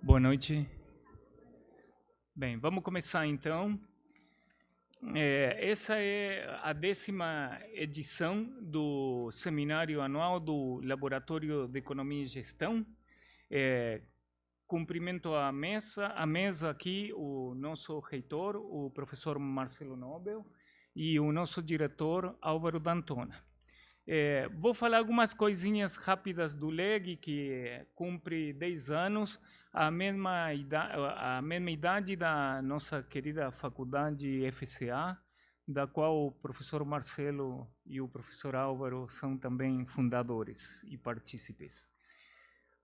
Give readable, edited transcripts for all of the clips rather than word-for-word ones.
Boa noite. Bem, vamos começar então. Essa é a 10ª edição do seminário anual do Laboratório de Economia e Gestão. Cumprimento a mesa aqui, o nosso reitor, o professor Marcelo Nobel, e o nosso diretor, Álvaro D'Antona. Vou falar algumas coisinhas rápidas do LEG, que cumpre 10 anos, a mesma idade da nossa querida faculdade FCA, da qual o professor Marcelo e o professor Álvaro são também fundadores e partícipes.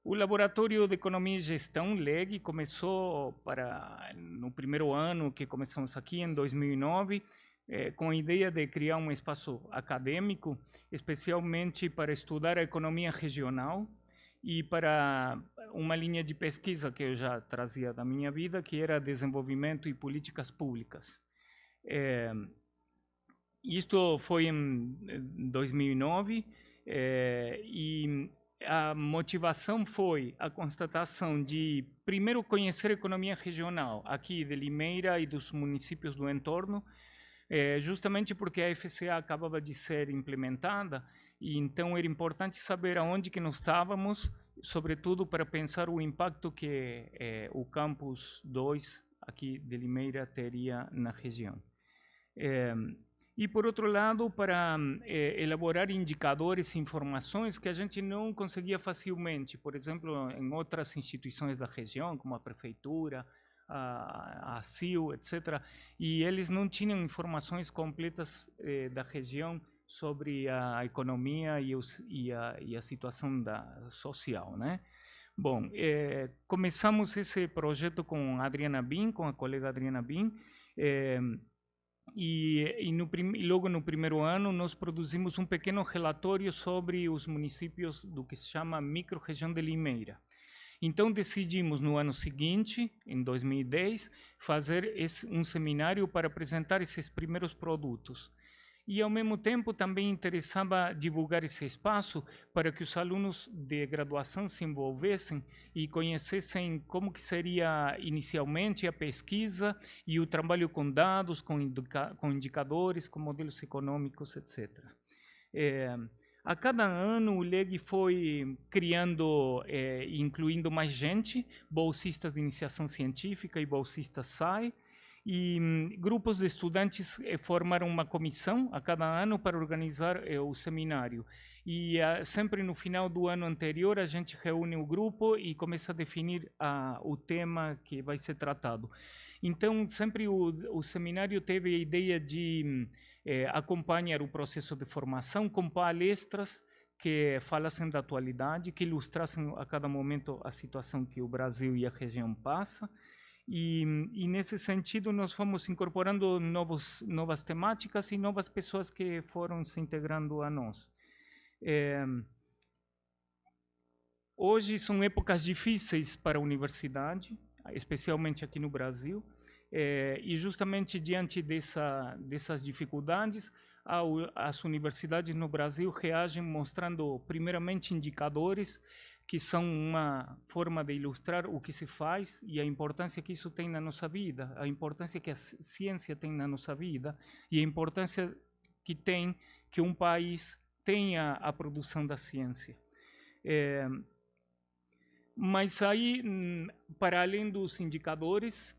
O Laboratório de Economia e Gestão, LEG, começou no primeiro ano que começamos aqui, em 2009, com a ideia de criar um espaço acadêmico, especialmente para estudar a economia regional e para uma linha de pesquisa que eu já trazia da minha vida, que era desenvolvimento e políticas públicas. Isto foi em 2009 e a motivação foi a constatação de, primeiro, conhecer a economia regional aqui de Limeira e dos municípios do entorno, justamente porque a FCA acabava de ser implementada, e então era importante saber aonde que nós estávamos, sobretudo para pensar o impacto que o Campus 2 aqui de Limeira teria na região. E, por outro lado, para elaborar indicadores e informações que a gente não conseguia facilmente, por exemplo, em outras instituições da região, como a prefeitura, a CIO, etc. E eles não tinham informações completas da região sobre a economia e a situação social, né? Bom, começamos esse projeto com a Adriana Bin, com a colega Adriana Bin, logo no primeiro ano nós produzimos um pequeno relatório sobre os municípios do que se chama micro-região de Limeira. Então decidimos no ano seguinte, em 2010, fazer um seminário para apresentar esses primeiros produtos. E, ao mesmo tempo, também interessava divulgar esse espaço para que os alunos de graduação se envolvessem e conhecessem como que seria inicialmente a pesquisa e o trabalho com dados, com indicadores, com modelos econômicos, etc. A cada ano o LEG foi criando, incluindo mais gente, bolsistas de iniciação científica e bolsistas SAI, e grupos de estudantes formaram uma comissão a cada ano para organizar o seminário. E sempre no final do ano anterior a gente reúne o grupo e começa a definir o tema que vai ser tratado. Então sempre o seminário teve a ideia de acompanhar o processo de formação com palestras que falassem da atualidade, que ilustrassem a cada momento a situação que o Brasil e a região passam. E nesse sentido nós fomos incorporando novas temáticas e novas pessoas que foram se integrando a nós. Hoje são épocas difíceis para a universidade, especialmente aqui no Brasil, e justamente diante dessas dificuldades, as universidades no Brasil reagem mostrando primeiramente indicadores que são uma forma de ilustrar o que se faz e a importância que isso tem na nossa vida, a importância que a ciência tem na nossa vida e a importância que tem que um país tenha a produção da ciência. Mas aí, para além dos indicadores,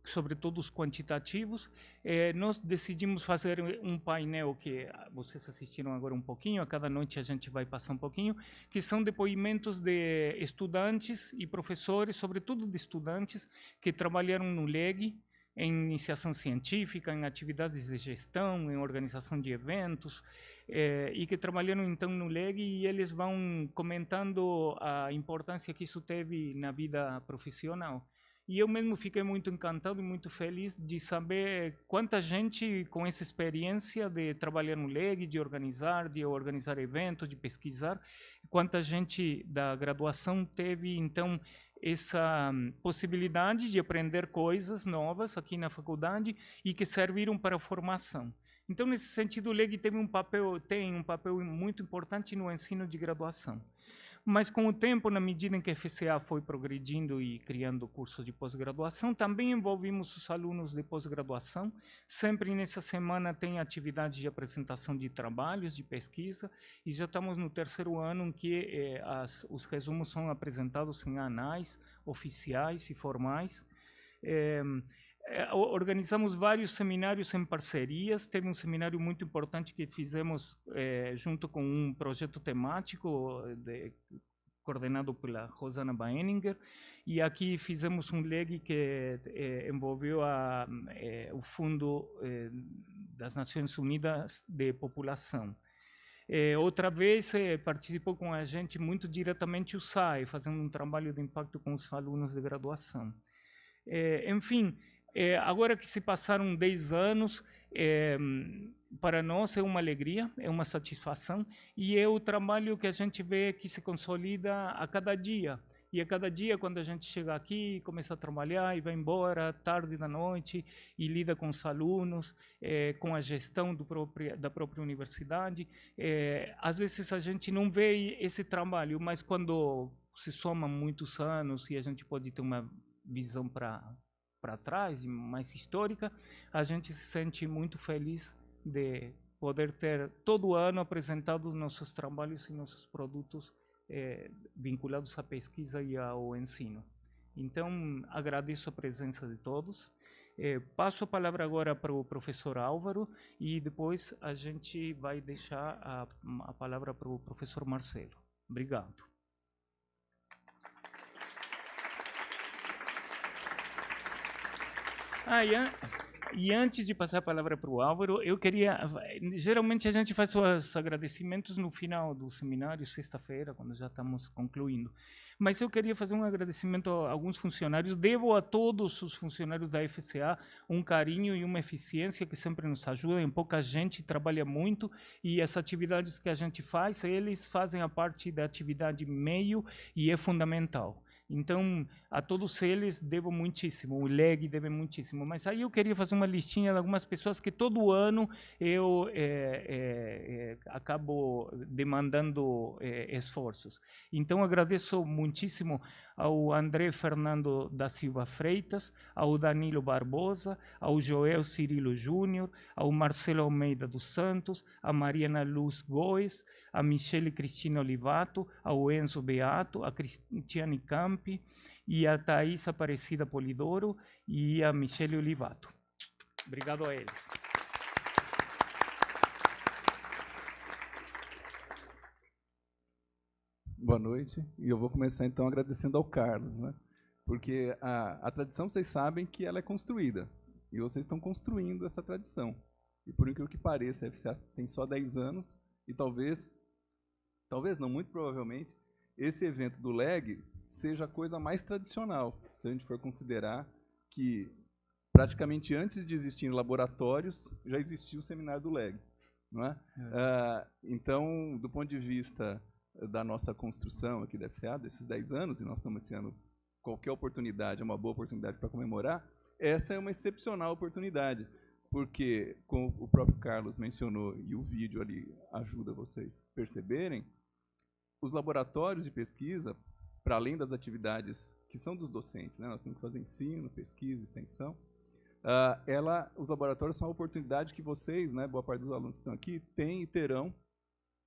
sobretudo os quantitativos, nós decidimos fazer um painel que vocês assistiram agora um pouquinho, a cada noite a gente vai passar um pouquinho, que são depoimentos de estudantes e professores, sobretudo de estudantes, que trabalharam no LEG, em iniciação científica, em atividades de gestão, em organização de eventos, e que trabalharam então no LEG, e eles vão comentando a importância que isso teve na vida profissional. E eu mesmo fiquei muito encantado e muito feliz de saber quanta gente com essa experiência de trabalhar no LEG, de organizar eventos, de pesquisar, quanta gente da graduação teve, então, essa possibilidade de aprender coisas novas aqui na faculdade e que serviram para a formação. Então, nesse sentido, o LEG tem um papel muito importante no ensino de graduação. Mas com o tempo, na medida em que a FCA foi progredindo e criando cursos de pós-graduação, também envolvimos os alunos de pós-graduação. Sempre nessa semana tem atividades de apresentação de trabalhos, de pesquisa, e já estamos no 3º ano em que os resumos são apresentados em anais oficiais e formais. Organizamos vários seminários em parcerias. Teve um seminário muito importante que fizemos junto com um projeto temático coordenado pela Rosana Baeninger, e aqui fizemos um LEG que envolveu o Fundo das Nações Unidas de População. Outra vez participou com a gente muito diretamente o SAE, fazendo um trabalho de impacto com os alunos de graduação. Enfim, agora que se passaram 10 anos, para nós é uma alegria, é uma satisfação, e é o trabalho que a gente vê que se consolida a cada dia. E a cada dia, quando a gente chega aqui, começa a trabalhar e vai embora, tarde da noite, e lida com os alunos, com a gestão da própria universidade, às vezes a gente não vê esse trabalho, mas quando se somam muitos anos e a gente pode ter uma visão para trás, mais histórica, a gente se sente muito feliz de poder ter todo ano apresentado nossos trabalhos e nossos produtos vinculados à pesquisa e ao ensino. Então, agradeço a presença de todos. Passo a palavra agora para o professor Álvaro e depois a gente vai deixar a palavra para o professor Marcelo. Obrigado. E antes de passar a palavra para o Álvaro, eu queria... Geralmente a gente faz os agradecimentos no final do seminário, sexta-feira, quando já estamos concluindo. Mas eu queria fazer um agradecimento a alguns funcionários. Devo a todos os funcionários da FCA um carinho e uma eficiência que sempre nos ajudam. Pouca gente trabalha muito e as atividades que a gente faz, eles fazem a parte da atividade meio e é fundamental. Então, a todos eles devo muitíssimo, o LEG deve muitíssimo. Mas aí eu queria fazer uma listinha de algumas pessoas que todo ano eu acabo demandando esforços. Então, agradeço muitíssimo ao André Fernando da Silva Freitas, ao Danilo Barbosa, ao Joel Cirilo Júnior, ao Marcelo Almeida dos Santos, a Mariana Luz Góes, a Michele Cristina Olivato, ao Enzo Beato, a Cristiane Campi e a Thaís Aparecida Polidoro e a Michele Olivato. Obrigado a eles. Boa noite, e eu vou começar então agradecendo ao Carlos, né? Porque a tradição, vocês sabem que ela é construída, e vocês estão construindo essa tradição. E por incrível que pareça, a FCA tem só 10 anos, e talvez não, muito provavelmente, esse evento do LEG seja a coisa mais tradicional, se a gente for considerar que praticamente antes de existirem laboratórios, já existia o seminário do LEG, não é? Então, do ponto de vista da nossa construção aqui da FCA, desses 10 anos, e nós estamos esse ano, qualquer oportunidade é uma boa oportunidade para comemorar, essa é uma excepcional oportunidade, porque, como o próprio Carlos mencionou, e o vídeo ali ajuda vocês a perceberem, os laboratórios de pesquisa, para além das atividades que são dos docentes, né, nós temos que fazer ensino, pesquisa, extensão, os laboratórios são a oportunidade que vocês, né, boa parte dos alunos que estão aqui, têm e terão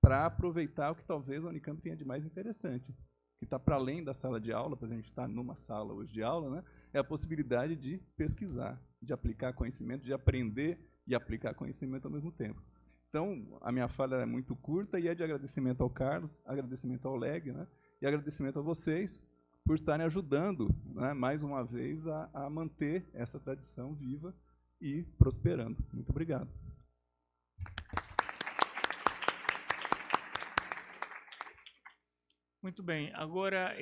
para aproveitar o que talvez a Unicamp tenha de mais interessante, que está para além da sala de aula, para a gente estar numa sala hoje de aula, né, é a possibilidade de pesquisar, de aplicar conhecimento, de aprender e aplicar conhecimento ao mesmo tempo. Então, a minha fala é muito curta e é de agradecimento ao Carlos, agradecimento ao LEG, né, e agradecimento a vocês por estarem ajudando, né, mais uma vez, a manter essa tradição viva e prosperando. Muito obrigado. Muito bem, agora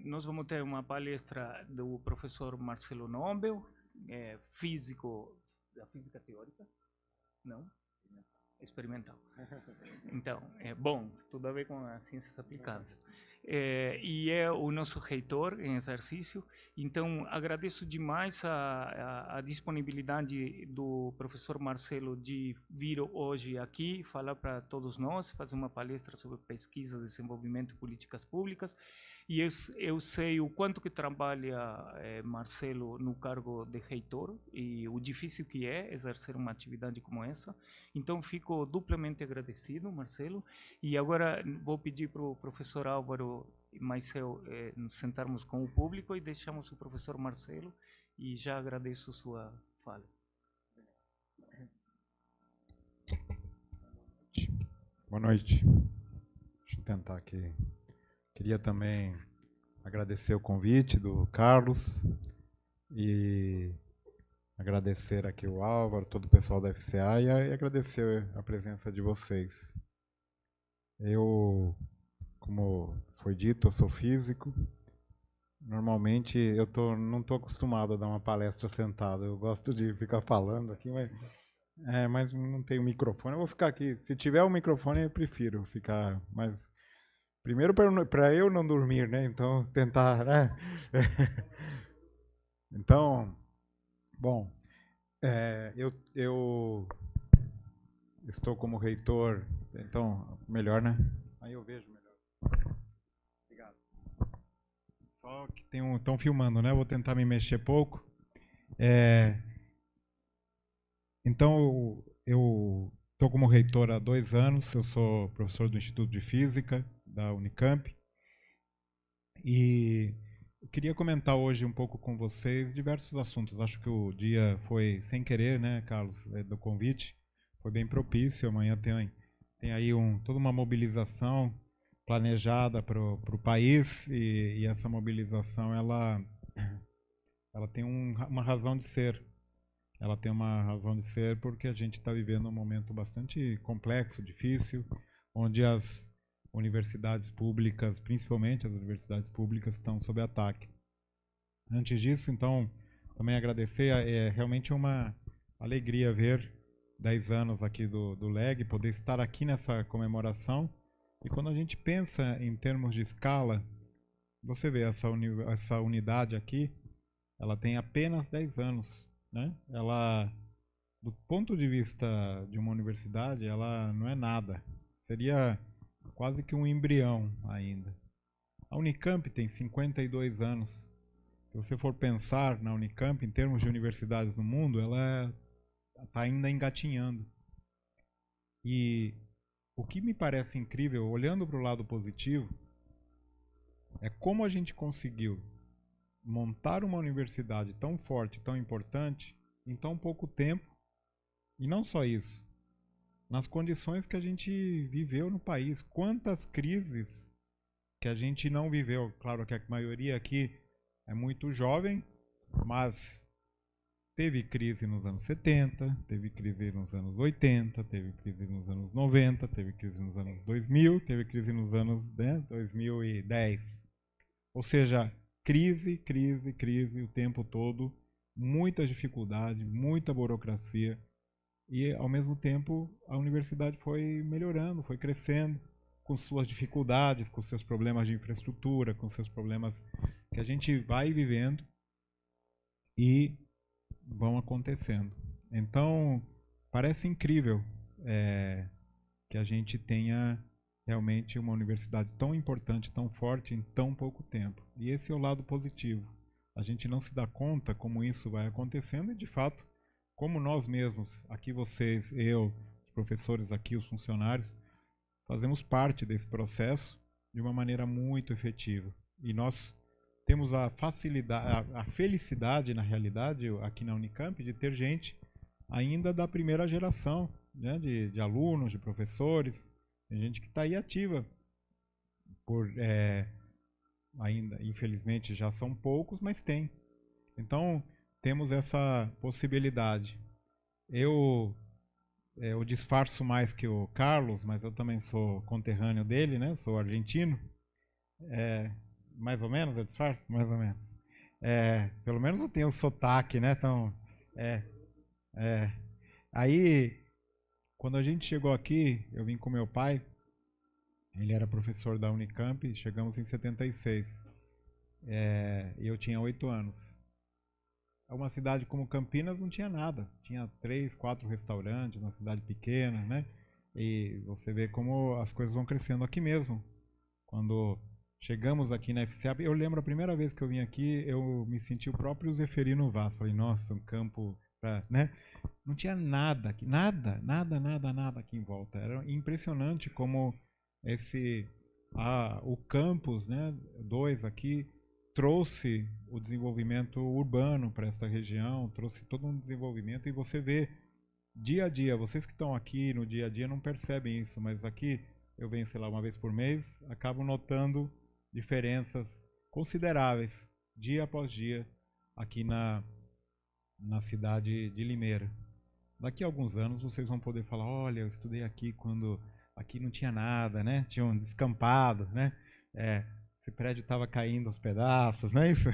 nós vamos ter uma palestra do professor Marcelo Nobel, físico, da física teórica, não? Experimental. Então, bom, tudo a ver com as ciências aplicadas. e é o nosso reitor em exercício. Então, agradeço demais a disponibilidade do professor Marcelo de vir hoje aqui falar para todos nós, fazer uma palestra sobre pesquisa, desenvolvimento e políticas públicas. E eu sei o quanto que trabalha Marcelo no cargo de reitor e o difícil que é exercer uma atividade como essa. Então, fico duplamente agradecido, Marcelo. E agora vou pedir para o professor Álvaro e mais eu nos sentarmos com o público e deixamos o professor Marcelo, e já agradeço sua fala. Boa noite. Deixa eu tentar aqui. Queria também agradecer o convite do Carlos e agradecer aqui o Álvaro, todo o pessoal da FCA e agradecer a presença de vocês. Eu, como foi dito, eu sou físico. Normalmente eu não estou acostumado a dar uma palestra sentado. Eu gosto de ficar falando aqui, mas não tenho microfone. Eu vou ficar aqui. Se tiver um microfone, eu prefiro ficar. Mas primeiro para eu não dormir, né? Então tentar, né? Então, bom, eu estou como reitor. Então, melhor, né? Aí eu vejo melhor. Obrigado. Só que estão filmando, né? Eu vou tentar me mexer pouco. Então, eu estou como reitor há 2 anos. Eu sou professor do Instituto de Física da Unicamp. E eu queria comentar hoje um pouco com vocês diversos assuntos. Acho que o dia foi sem querer, né, Carlos, do convite. Foi bem propício. Amanhã tem aí toda uma mobilização planejada para o país, e essa mobilização ela tem uma razão de ser. Ela tem uma razão de ser porque a gente está vivendo um momento bastante complexo, difícil, onde as universidades públicas, principalmente as universidades públicas, estão sob ataque. Antes disso, então, também agradecer. É realmente uma alegria ver 10 anos aqui do LEG, poder estar aqui nessa comemoração. E quando a gente pensa em termos de escala, você vê essa unidade aqui, ela tem apenas 10 anos, né? Ela, do ponto de vista de uma universidade, ela não é nada. Seria quase que um embrião ainda. A Unicamp tem 52 anos. Se você for pensar na Unicamp em termos de universidades no mundo, ela está ainda engatinhando. E o que me parece incrível, olhando para o lado positivo, é como a gente conseguiu montar uma universidade tão forte, tão importante, em tão pouco tempo. E não só isso, nas condições que a gente viveu no país. Quantas crises que a gente não viveu. Claro que a maioria aqui é muito jovem, mas teve crise nos anos 70, teve crise nos anos 80, teve crise nos anos 90, teve crise nos anos 2000, teve crise nos anos 2010. Ou seja, crise, crise, crise o tempo todo, muita dificuldade, muita burocracia. E, ao mesmo tempo, a universidade foi melhorando, foi crescendo, com suas dificuldades, com seus problemas de infraestrutura, com seus problemas que a gente vai vivendo e vão acontecendo. Então, parece incrível que a gente tenha realmente uma universidade tão importante, tão forte, em tão pouco tempo. E esse é o lado positivo. A gente não se dá conta como isso vai acontecendo e, de fato, como nós mesmos, aqui vocês, eu, os professores aqui, os funcionários, fazemos parte desse processo de uma maneira muito efetiva. E nós temos a facilidade, a felicidade, na realidade, aqui na Unicamp, de ter gente ainda da primeira geração, né, de alunos, de professores, tem gente que está aí ativa. Ainda, infelizmente, já são poucos, mas tem. Então, temos essa possibilidade. Eu disfarço mais que o Carlos, mas eu também sou conterrâneo dele, né? Sou argentino. Mais ou menos, eu disfarço? Mais ou menos. Pelo menos eu tenho o sotaque, né? Então, Aí, quando a gente chegou aqui, eu vim com meu pai, Ele era professor da Unicamp, chegamos em 76. E eu tinha 8 anos. Uma cidade como Campinas não tinha nada. Tinha 3, 4 restaurantes, uma cidade pequena, né? E você vê como as coisas vão crescendo aqui mesmo. Quando chegamos aqui na FCA, eu lembro a primeira vez que eu vim aqui, eu me senti o próprio Zeferino Vaz. Falei, nossa, um campo, né? Não tinha nada aqui, nada aqui em volta. Era impressionante como o campus, né, 2 aqui, trouxe o desenvolvimento urbano para esta região, trouxe todo um desenvolvimento, e você vê dia a dia, vocês que estão aqui no dia a dia não percebem isso, mas aqui eu venho, sei lá, uma vez por mês, acabo notando diferenças consideráveis, dia após dia, aqui na cidade de Limeira. Daqui a alguns anos vocês vão poder falar, olha, eu estudei aqui quando aqui não tinha nada, né? Tinha um descampado, né? Esse prédio estava caindo aos pedaços, né? Isso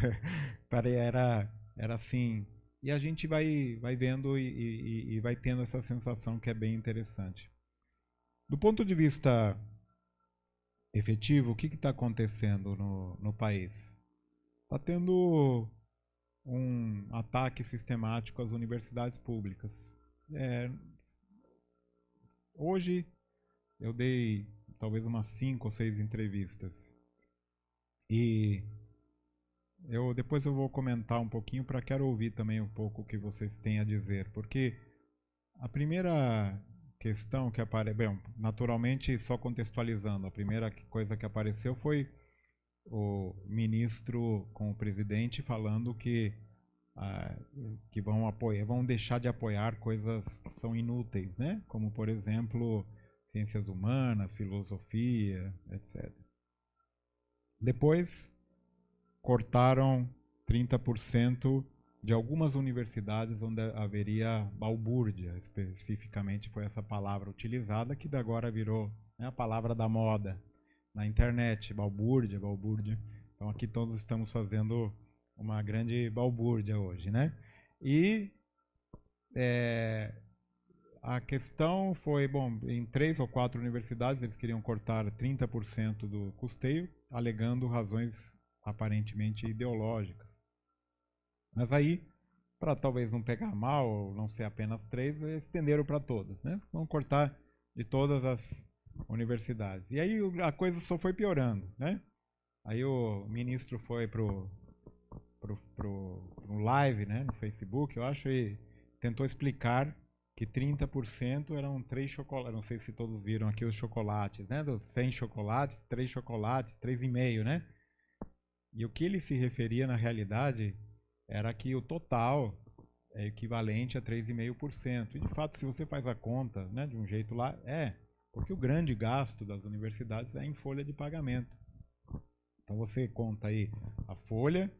era assim. E a gente vai vendo e vai tendo essa sensação que é bem interessante. Do ponto de vista efetivo, o que está acontecendo no país? Está tendo um ataque sistemático às universidades públicas. Hoje eu dei talvez umas 5 ou 6 entrevistas. E depois eu vou comentar um pouquinho, quero ouvir também um pouco o que vocês têm a dizer, porque a primeira questão que apareceu, bem, naturalmente só contextualizando, a primeira coisa que apareceu foi o ministro com o presidente falando que vão deixar de apoiar coisas que são inúteis, né? Como, por exemplo, ciências humanas, filosofia, etc. Depois, cortaram 30% de algumas universidades onde haveria balbúrdia, especificamente foi essa palavra utilizada, que agora virou, né, a palavra da moda na internet, balbúrdia. Então aqui todos estamos fazendo uma grande balbúrdia hoje, né? E a questão foi, bom, em 3 ou 4 universidades eles queriam cortar 30% do custeio, alegando razões aparentemente ideológicas. Mas aí, para talvez não pegar mal, ou não ser apenas 3, estenderam para todas, né? Vão cortar de todas as universidades. E aí a coisa só foi piorando, né? Aí o ministro foi pro live, né, no Facebook, eu acho, e tentou explicar que 30% eram 3 chocolates. Não sei se todos viram aqui os chocolates, né? Dos 100 chocolates, 3 chocolates, 3,5, né? E o que ele se referia na realidade era que o total é equivalente a 3,5%. E de fato, se você faz a conta, né, de um jeito lá, porque o grande gasto das universidades é em folha de pagamento. Então você conta aí a folha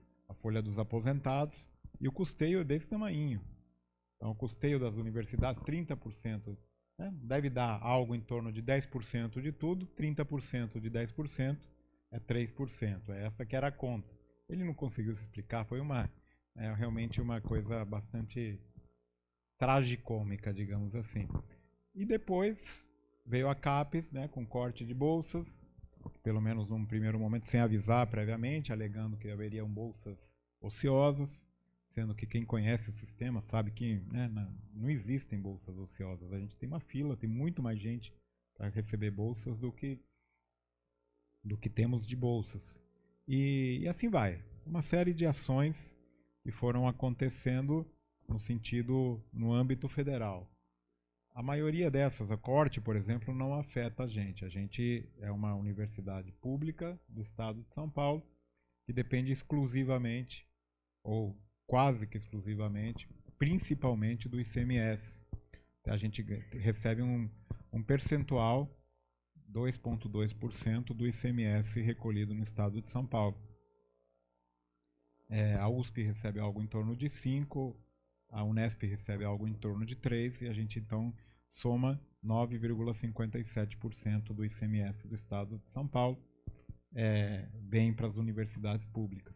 dos aposentados, e o custeio é desse tamanho. Então o custeio das universidades, 30%, né, deve dar algo em torno de 10% de tudo, 30% de 10% é 3%. Essa que era a conta. Ele não conseguiu se explicar, foi realmente uma coisa bastante tragicômica, digamos assim. E depois veio a CAPES, né, com corte de bolsas, pelo menos num primeiro momento, sem avisar previamente, alegando que haveriam bolsas ociosas, sendo que quem conhece o sistema sabe que, né, não existem bolsas ociosas. A gente tem uma fila, tem muito mais gente para receber bolsas do que temos de bolsas. E assim vai. Uma série de ações que foram acontecendo no âmbito federal. A maioria dessas, a corte, por exemplo, não afeta a gente. A gente é uma universidade pública do estado de São Paulo que depende exclusivamente, ou quase que exclusivamente, principalmente do ICMS. A gente recebe um percentual, 2,2% do ICMS recolhido no estado de São Paulo. A USP recebe algo em torno de 5%, a Unesp recebe algo em torno de 3%, e a gente então soma 9,57% do ICMS do estado de São Paulo, bem para as universidades públicas.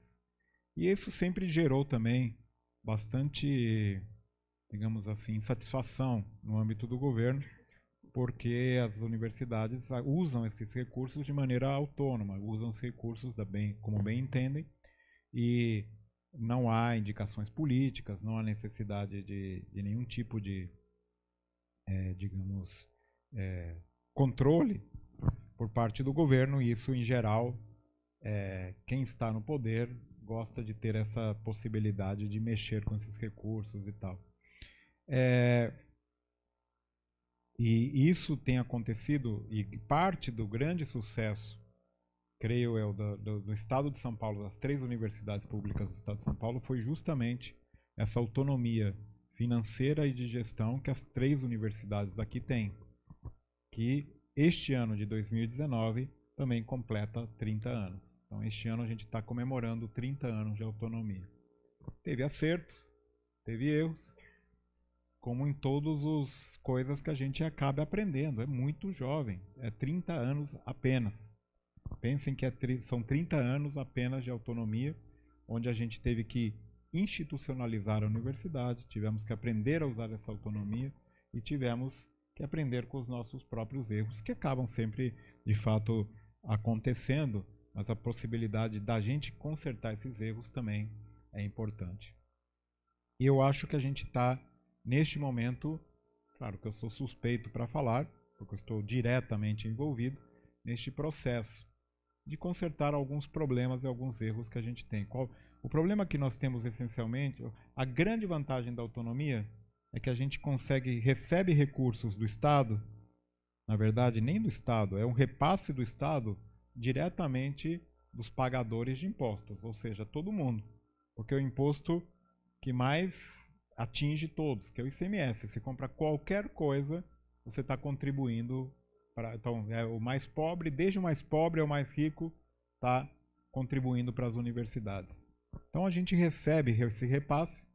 E isso sempre gerou também bastante, digamos assim, insatisfação no âmbito do governo, porque as universidades usam esses recursos de maneira autônoma, usam os recursos como bem entendem, e não há indicações políticas, não há necessidade de nenhum tipo de, digamos, controle por parte do governo, e isso, em geral, quem está no poder gosta de ter essa possibilidade de mexer com esses recursos e tal. E isso tem acontecido, e parte do grande sucesso, creio eu, do Estado de São Paulo, das 3 universidades públicas do Estado de São Paulo, foi justamente essa autonomia financeira e de gestão que as 3 universidades daqui têm, que este ano de 2019 também completa 30 anos. Então, este ano a gente está comemorando 30 anos de autonomia. Teve acertos, teve erros, como em todas as coisas que a gente acaba aprendendo. É muito jovem, é 30 anos apenas. Pensem que são 30 anos apenas de autonomia, onde a gente teve que institucionalizar a universidade, tivemos que aprender a usar essa autonomia e tivemos que aprender com os nossos próprios erros, que acabam sempre, de fato, acontecendo, mas a possibilidade da gente consertar esses erros também é importante. E eu acho que a gente está, neste momento, claro que eu sou suspeito para falar, porque eu estou diretamente envolvido neste processo de consertar alguns problemas e alguns erros que a gente tem. O problema que nós temos essencialmente, a grande vantagem da autonomia é que a gente recebe recursos do Estado, na verdade nem do Estado, é um repasse do Estado diretamente dos pagadores de impostos, ou seja, todo mundo, porque é o imposto que mais atinge todos, que é o ICMS. Você compra qualquer coisa, você está contribuindo para. Então, é o mais pobre, desde o mais pobre ao mais rico, está contribuindo para as universidades. Então a gente recebe esse repasse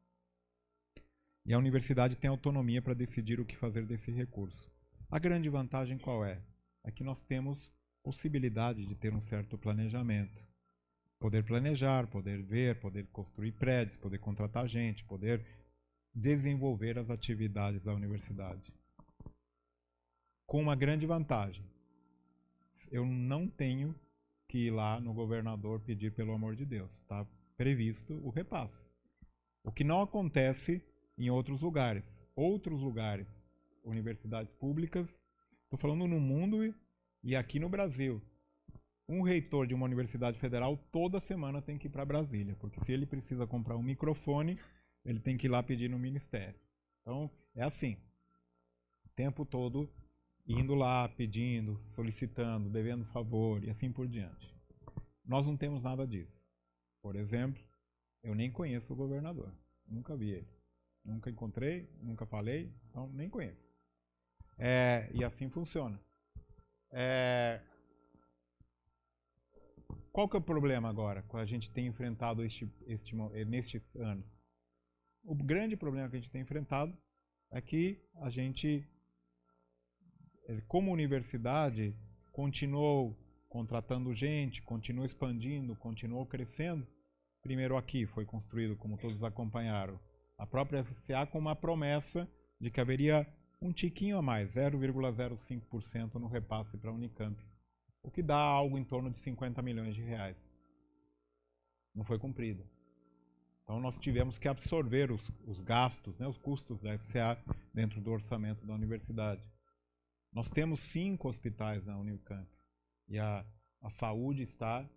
e a universidade tem autonomia para decidir o que fazer desse recurso. A grande vantagem qual é? É que nós temos possibilidade de ter um certo planejamento. Poder planejar, poder ver, poder construir prédios, poder contratar gente, poder desenvolver as atividades da universidade. Com uma grande vantagem. Eu não tenho que ir lá no governador pedir pelo amor de Deus. Está previsto o repasse. O que não acontece em outros lugares. Outros lugares, universidades públicas, estou falando no mundo e aqui no Brasil. Um reitor de uma universidade federal toda semana tem que ir para Brasília, porque se ele precisa comprar um microfone, ele tem que ir lá pedir no ministério. Então, é assim, o tempo todo indo lá, pedindo, solicitando, devendo favor e assim por diante. Nós não temos nada disso. Por exemplo, eu nem conheço o governador, nunca vi ele. Nunca encontrei, nunca falei, então nem conheço. E assim funciona. Qual que é o problema agora, que a gente tem enfrentado nestes anos? O grande problema que a gente tem enfrentado é que a gente, como universidade, continuou contratando gente, continuou expandindo, continuou crescendo. Primeiro aqui foi construído, como todos acompanharam, a própria FCA com uma promessa de que haveria um tiquinho a mais, 0,05% no repasse para a Unicamp, o que dá algo em torno de 50 milhões de reais. Não foi cumprido. Então nós tivemos que absorver os gastos, os custos da FCA dentro do orçamento da universidade. Nós temos 5 hospitais na Unicamp e a saúde está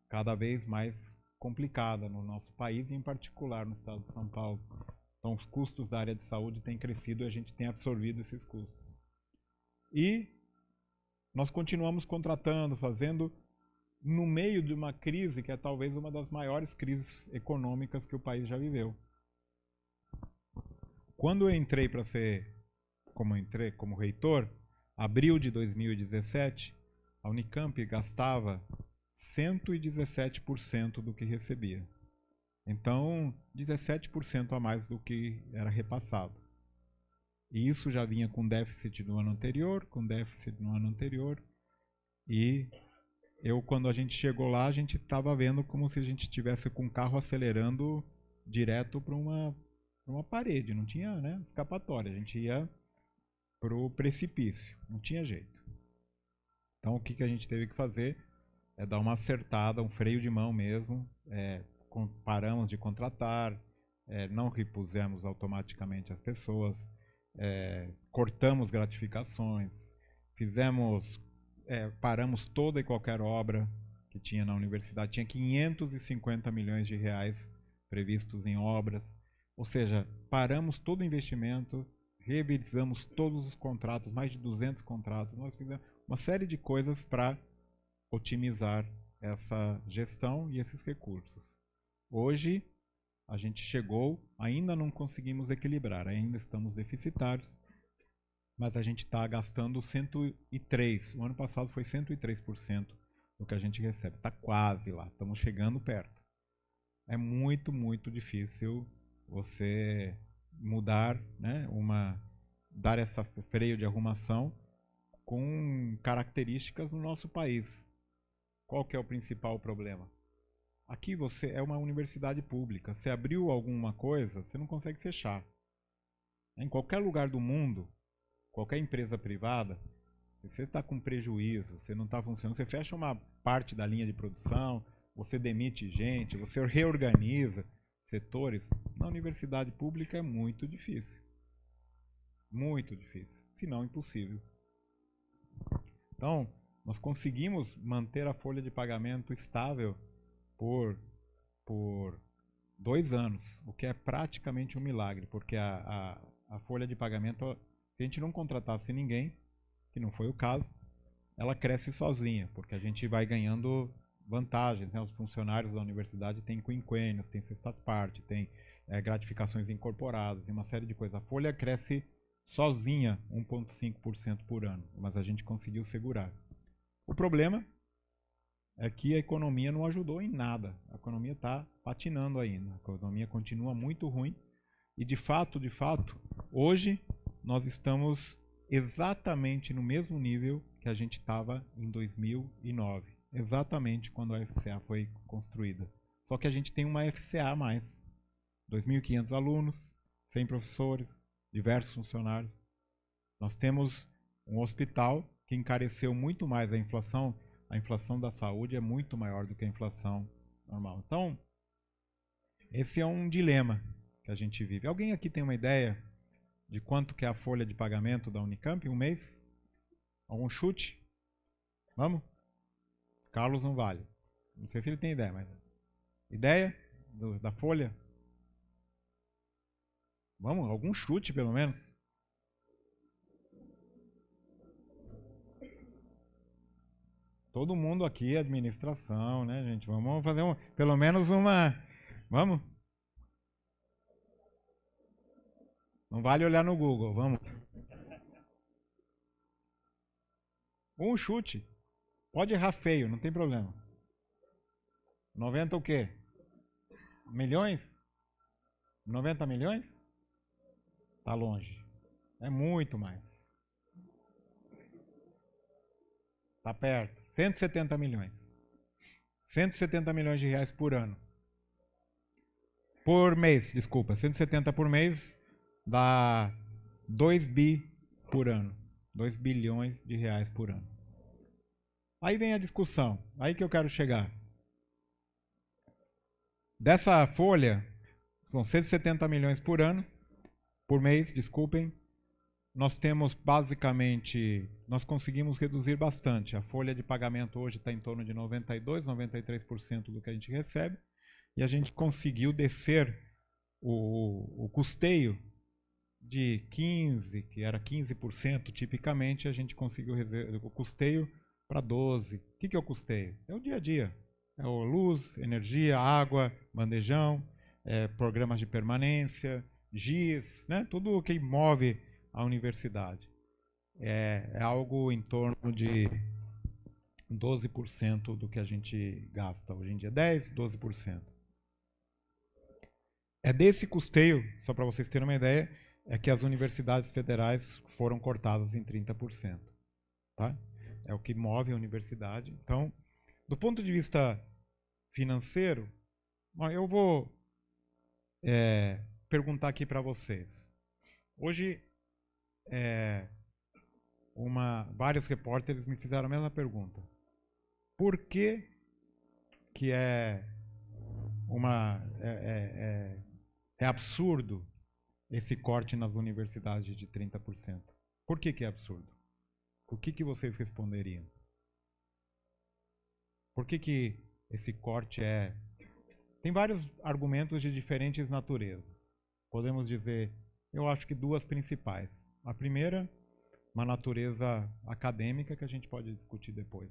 cada vez mais complicada no nosso país e em particular no estado de São Paulo. Então os custos da área de saúde têm crescido e a gente tem absorvido esses custos. E nós continuamos contratando, fazendo no meio de uma crise que é talvez uma das maiores crises econômicas que o país já viveu. Quando eu entrei como reitor, abril de 2017, a Unicamp gastava 117% do que recebia. Então, 17% a mais do que era repassado. E isso já vinha com déficit no ano anterior, e quando a gente chegou lá, a gente estava vendo como se a gente estivesse com o carro acelerando direto para uma parede, não tinha escapatória, a gente ia para o precipício. Não tinha jeito. Então, o que a gente teve que fazer é dar uma acertada, um freio de mão mesmo. Paramos de contratar, não repusemos automaticamente as pessoas, cortamos gratificações, paramos toda e qualquer obra que tinha na universidade. Tinha 550 milhões de reais previstos em obras. Ou seja, paramos todo o investimento, revisamos todos os contratos, mais de 200 contratos. Nós fizemos uma série de coisas para otimizar essa gestão e esses recursos. Hoje, a gente chegou, ainda não conseguimos equilibrar, ainda estamos deficitários, mas a gente está gastando 103%. O ano passado foi 103% do que a gente recebe. Está quase lá, estamos chegando perto. É muito, muito difícil você mudar, né, dar essa freio de arrumação com características no nosso país. Qual que é o principal problema? Aqui você é uma universidade pública. Se abriu alguma coisa, você não consegue fechar. Em qualquer lugar do mundo, qualquer empresa privada, se você está com prejuízo, você não está funcionando, você fecha uma parte da linha de produção, você demite gente, você reorganiza setores. Na universidade pública é muito difícil. Muito difícil, se não impossível. Então, nós conseguimos manter a folha de pagamento estável por 2 anos, o que é praticamente um milagre, porque a folha de pagamento, se a gente não contratasse ninguém, que não foi o caso, ela cresce sozinha, porque a gente vai ganhando vantagens, né? Os funcionários da universidade têm quinquênios, têm sextas partes, têm gratificações incorporadas e uma série de coisas. A folha cresce sozinha 1,5% por ano, mas a gente conseguiu segurar. O problema é que a economia não ajudou em nada. A economia está patinando ainda. A economia continua muito ruim. E de fato, hoje nós estamos exatamente no mesmo nível que a gente estava em 2009. Exatamente quando a FCA foi construída. Só que a gente tem uma FCA a mais. 2.500 alunos, 100 professores, diversos funcionários. Nós temos um hospital que encareceu muito mais a inflação. A inflação da saúde é muito maior do que a inflação normal. Então, esse é um dilema que a gente vive. Alguém aqui tem uma ideia de quanto que é a folha de pagamento da Unicamp em um mês? Algum chute? Vamos? Carlos não vale. Não sei se ele tem ideia, mas... Ideia da folha? Vamos? Algum chute, pelo menos? Todo mundo aqui, administração, né, gente? Vamos fazer pelo menos uma... Vamos? Não vale olhar no Google, vamos. Um chute. Pode errar feio, não tem problema. 90 o quê? Milhões? 90 milhões? Tá longe. É muito mais. Tá perto. 170 milhões. 170 milhões de reais por ano. Por mês, desculpa. 170 por mês dá 2 bi por ano. 2 bilhões de reais por ano. Aí vem a discussão. Aí que eu quero chegar. Dessa folha, são 170 milhões por ano, por mês, desculpem. Nós temos basicamente, nós conseguimos reduzir bastante. A folha de pagamento hoje está em torno de 92%, 93% do que a gente recebe. E a gente conseguiu descer o custeio de 15%, que era 15% tipicamente, a gente conseguiu o custeio para 12%. O que é o custeio? É o dia a dia. É a luz, energia, água, bandejão, programas de permanência, GIS, né? Tudo o que move a universidade. É algo em torno de 12% do que a gente gasta. Hoje em dia, 10%, 12%. É desse custeio, só para vocês terem uma ideia, é que as universidades federais foram cortadas em 30%. Tá? É o que move a universidade. Então, do ponto de vista financeiro, eu vou perguntar aqui para vocês. Hoje, vários repórteres me fizeram a mesma pergunta. Por que é absurdo esse corte nas universidades de 30%? Por que é absurdo? O que vocês responderiam? Por que esse corte é... Tem vários argumentos de diferentes naturezas. Podemos dizer, eu acho que duas principais. A primeira, uma natureza acadêmica, que a gente pode discutir depois.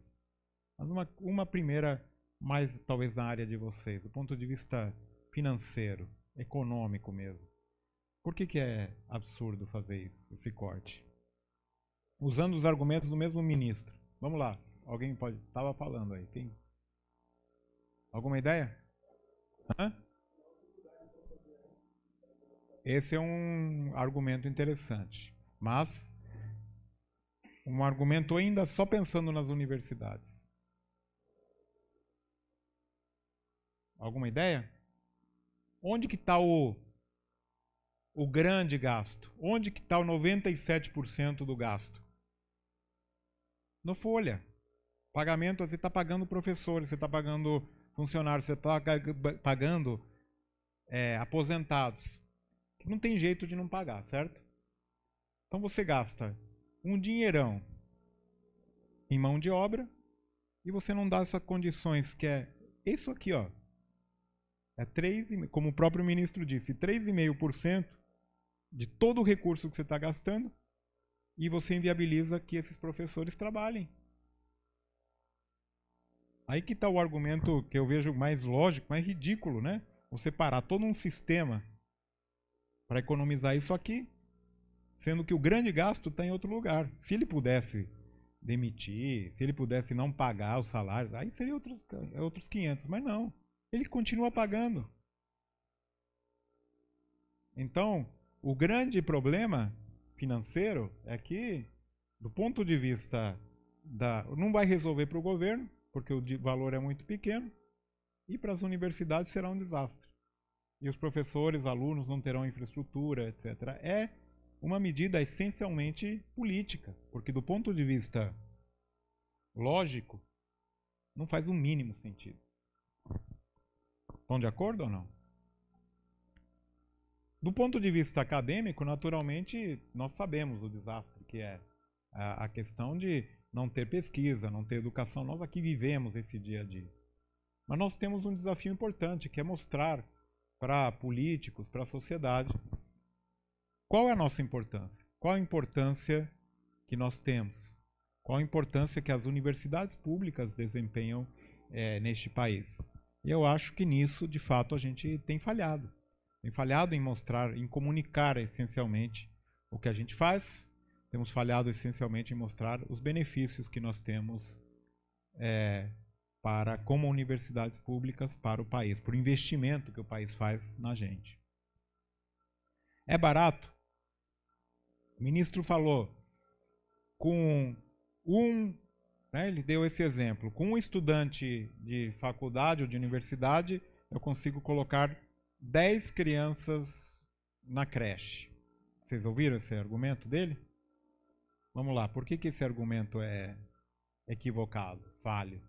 Mas uma primeira, mais talvez na área de vocês, do ponto de vista financeiro, econômico mesmo. Por que é absurdo fazer isso, esse corte? Usando os argumentos do mesmo ministro. Vamos lá, alguém pode... Estava falando aí, quem? Alguma ideia? Hã? Esse é um argumento interessante, mas um argumento ainda só pensando nas universidades. Alguma ideia? Onde que está o grande gasto? Onde que está o 97% do gasto? No Folha. Pagamento, você está pagando professores, você está pagando funcionários, você está pagando aposentados. Não tem jeito de não pagar, certo? Então você gasta um dinheirão em mão de obra e você não dá essas condições, que é isso aqui, ó. É 3,5%, como o próprio ministro disse, 3,5% de todo o recurso que você está gastando, e você inviabiliza que esses professores trabalhem. Aí que está o argumento que eu vejo mais lógico, mais ridículo, né? Você parar todo um sistema para economizar isso aqui, sendo que o grande gasto está em outro lugar. Se ele pudesse demitir, se ele pudesse não pagar os salários, aí seria outros 500, mas não. Ele continua pagando. Então, o grande problema financeiro é que, do ponto de vista não vai resolver para o governo, porque o valor é muito pequeno, e para as universidades será um desastre. E os professores, alunos não terão infraestrutura, etc. É uma medida essencialmente política, porque do ponto de vista lógico, não faz o mínimo sentido. Estão de acordo ou não? Do ponto de vista acadêmico, naturalmente, nós sabemos o desastre que é a questão de não ter pesquisa, não ter educação. Nós aqui vivemos esse dia a dia. Mas nós temos um desafio importante, que é mostrar para políticos, para a sociedade, qual é a nossa importância? Qual a importância que nós temos? Qual a importância que as universidades públicas desempenham neste país? E eu acho que nisso, de fato, a gente tem falhado. Tem falhado em mostrar, em comunicar essencialmente o que a gente faz. Temos falhado essencialmente em mostrar os benefícios que nós temos como universidades públicas para o país, por investimento que o país faz na gente. É barato? O ministro falou, ele deu esse exemplo, com um estudante de faculdade ou de universidade, eu consigo colocar 10 crianças na creche. Vocês ouviram esse argumento dele? Vamos lá, por que esse argumento é equivocado, falho?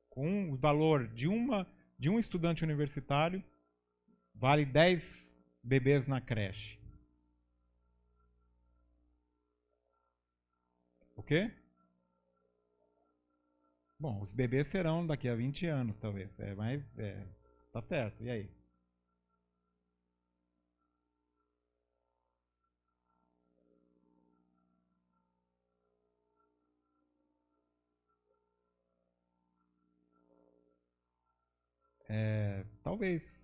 Com o valor de um estudante universitário, vale 10 bebês na creche. O quê? Bom, os bebês serão daqui a 20 anos, talvez. Mas tá certo. E aí? Talvez.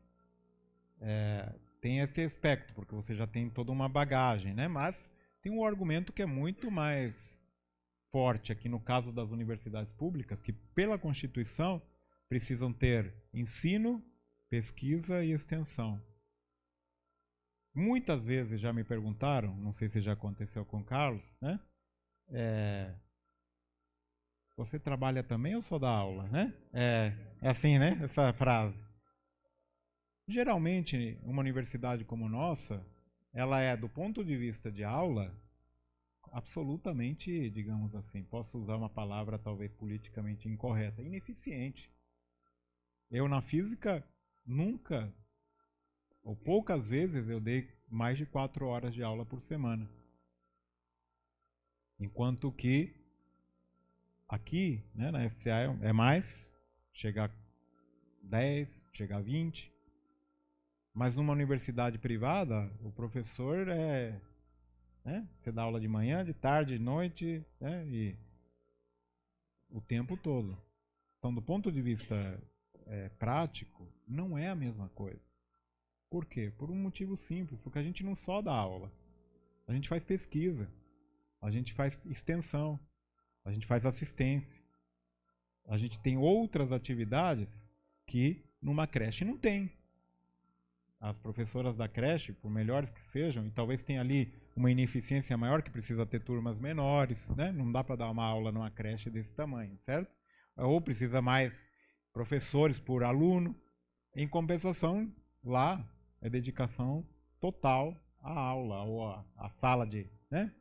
Tem esse aspecto, porque você já tem toda uma bagagem, né? Mas tem um argumento que é muito mais forte aqui no caso das universidades públicas, que pela Constituição precisam ter ensino, pesquisa e extensão. Muitas vezes já me perguntaram, não sei se já aconteceu com o Carlos, né? Você trabalha também ou só dá aula, né? É assim, né? Essa frase. Geralmente, uma universidade como a nossa, ela é, do ponto de vista de aula, absolutamente, digamos assim, posso usar uma palavra talvez politicamente incorreta, ineficiente. Eu na física nunca, ou poucas vezes, eu dei mais de 4 horas de aula por semana. Enquanto que aqui, né, na FCA é mais, chega a 10, chega a 20. Mas numa universidade privada, o professor né, você dá aula de manhã, de tarde, de noite, né, e o tempo todo. Então, do ponto de vista prático, não é a mesma coisa. Por quê? Por um motivo simples, porque a gente não só dá aula, a gente faz pesquisa, a gente faz extensão, a gente faz assistência, a gente tem outras atividades que numa creche não tem. As professoras da creche, por melhores que sejam, e talvez tenha ali uma ineficiência maior que precisa ter turmas menores, né? Não dá para dar uma aula numa creche desse tamanho, certo? Ou precisa mais professores por aluno. Em compensação, lá é dedicação total à aula, ou à sala de, né?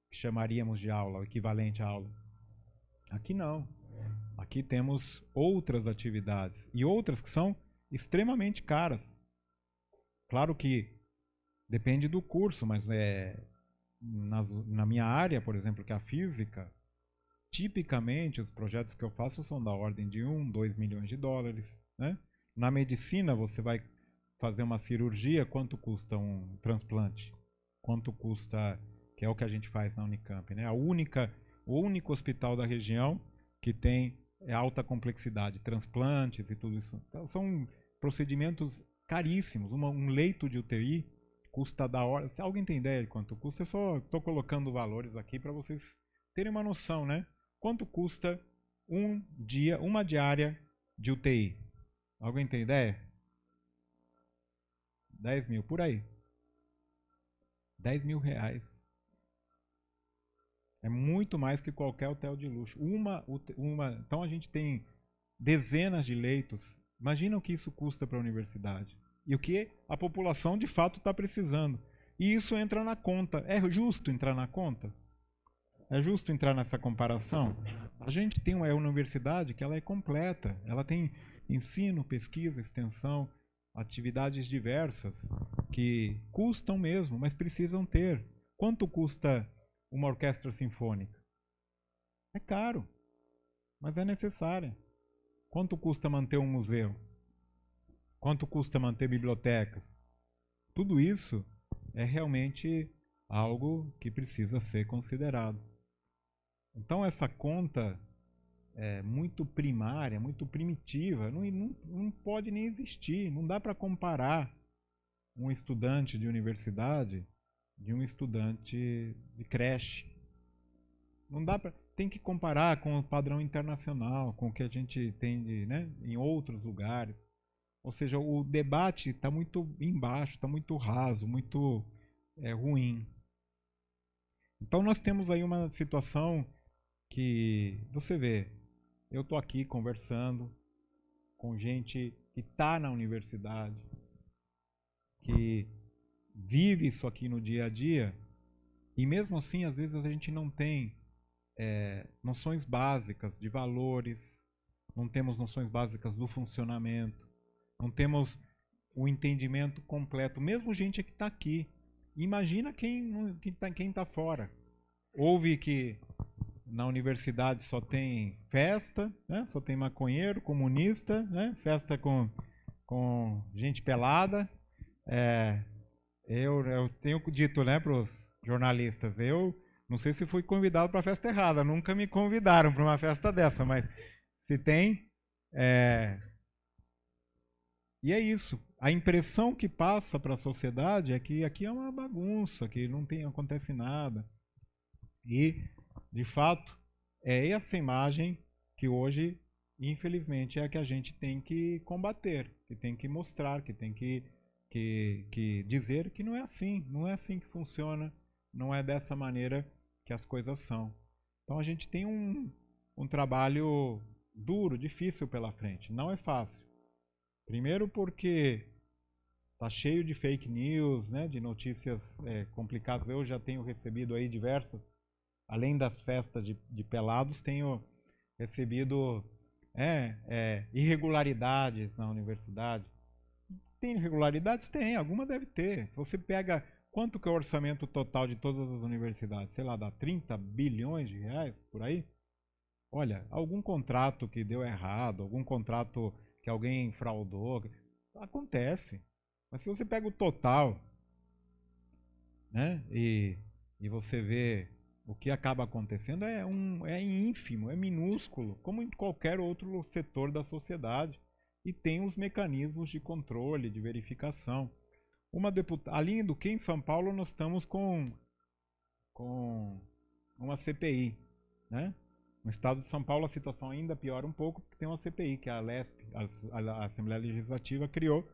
Que chamaríamos de aula, o equivalente à aula. Aqui não. Aqui temos outras atividades, e outras que são extremamente caras. Claro que depende do curso, mas na minha área, por exemplo, que é a física, tipicamente os projetos que eu faço são da ordem de 1, 2 milhões de dólares. Né? Na medicina, você vai fazer uma cirurgia, quanto custa um transplante? Quanto custa, que é o que a gente faz na Unicamp, né? O único hospital da região que tem alta complexidade, transplantes e tudo isso. Então, são procedimentos caríssimos. Um leito de UTI custa da hora. Se alguém tem ideia de quanto custa, eu só estou colocando valores aqui para vocês terem uma noção, né? Quanto custa uma diária de UTI? Alguém tem ideia? 10 mil, por aí. 10 mil reais. É muito mais que qualquer hotel de luxo. Então a gente tem dezenas de leitos. Imagina o que isso custa para a universidade. E o que a população de fato está precisando. E isso entra na conta. É justo entrar na conta? É justo entrar nessa comparação? A gente tem uma universidade que ela é completa. Ela tem ensino, pesquisa, extensão, atividades diversas que custam mesmo, mas precisam ter. Quanto custa uma orquestra sinfônica? É caro, mas é necessária. Quanto custa manter um museu? Quanto custa manter bibliotecas? Tudo isso é realmente algo que precisa ser considerado. Então essa conta é muito primária, muito primitiva, não pode nem existir. Não dá para comparar um estudante de universidade de um estudante de creche. Não dá para, tem que comparar com o padrão internacional, com o que a gente tem em outros lugares. Ou seja, o debate está muito embaixo, está muito raso, muito ruim. Então nós temos aí uma situação que, você vê, eu estou aqui conversando com gente que está na universidade, que vive isso aqui no dia a dia, e mesmo assim, às vezes a gente não tem noções básicas de valores, não temos noções básicas do funcionamento, não temos o entendimento completo, mesmo gente que está aqui. Imagina quem está fora. Ouve que na universidade só tem festa, né? Só tem maconheiro, comunista, né? Festa com gente pelada. Eu tenho dito, né, para os jornalistas, eu não sei se fui convidado para a festa errada, nunca me convidaram para uma festa dessa, mas se tem, E é isso. A impressão que passa para a sociedade é que aqui é uma bagunça, que acontece nada. E, de fato, é essa imagem que hoje, infelizmente, é a que a gente tem que combater, que tem que mostrar, que tem que dizer que não é assim que funciona, não é dessa maneira que as coisas são. Então a gente tem um trabalho duro, difícil pela frente, não é fácil. Primeiro porque está cheio de fake news, né, de notícias complicadas. Eu já tenho recebido aí diversas além das festas de pelados, tenho recebido irregularidades na universidade. Tem irregularidades? Tem, alguma deve ter. Se você pega quanto que é o orçamento total de todas as universidades, sei lá, dá 30 bilhões de reais, por aí? Olha, algum contrato que deu errado, algum contrato que alguém fraudou, acontece. Mas se você pega o total, né, e você vê o que acaba acontecendo, é ínfimo, é minúsculo, como em qualquer outro setor da sociedade. E tem os mecanismos de controle, de verificação. Além do que, em São Paulo, nós estamos com uma CPI, né? No estado de São Paulo, a situação ainda piora um pouco, porque tem uma CPI, que a ALESP, a Assembleia Legislativa, criou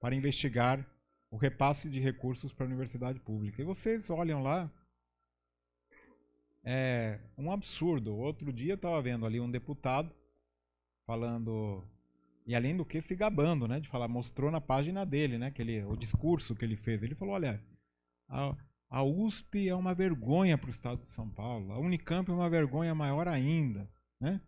para investigar o repasse de recursos para a universidade pública. E vocês olham lá, é um absurdo. Outro dia eu estava vendo ali um deputado falando, e além do que se gabando, né, de falar, mostrou na página dele, né, o discurso que ele fez. Ele falou, olha, a USP é uma vergonha para o estado de São Paulo, a Unicamp é uma vergonha maior ainda, né?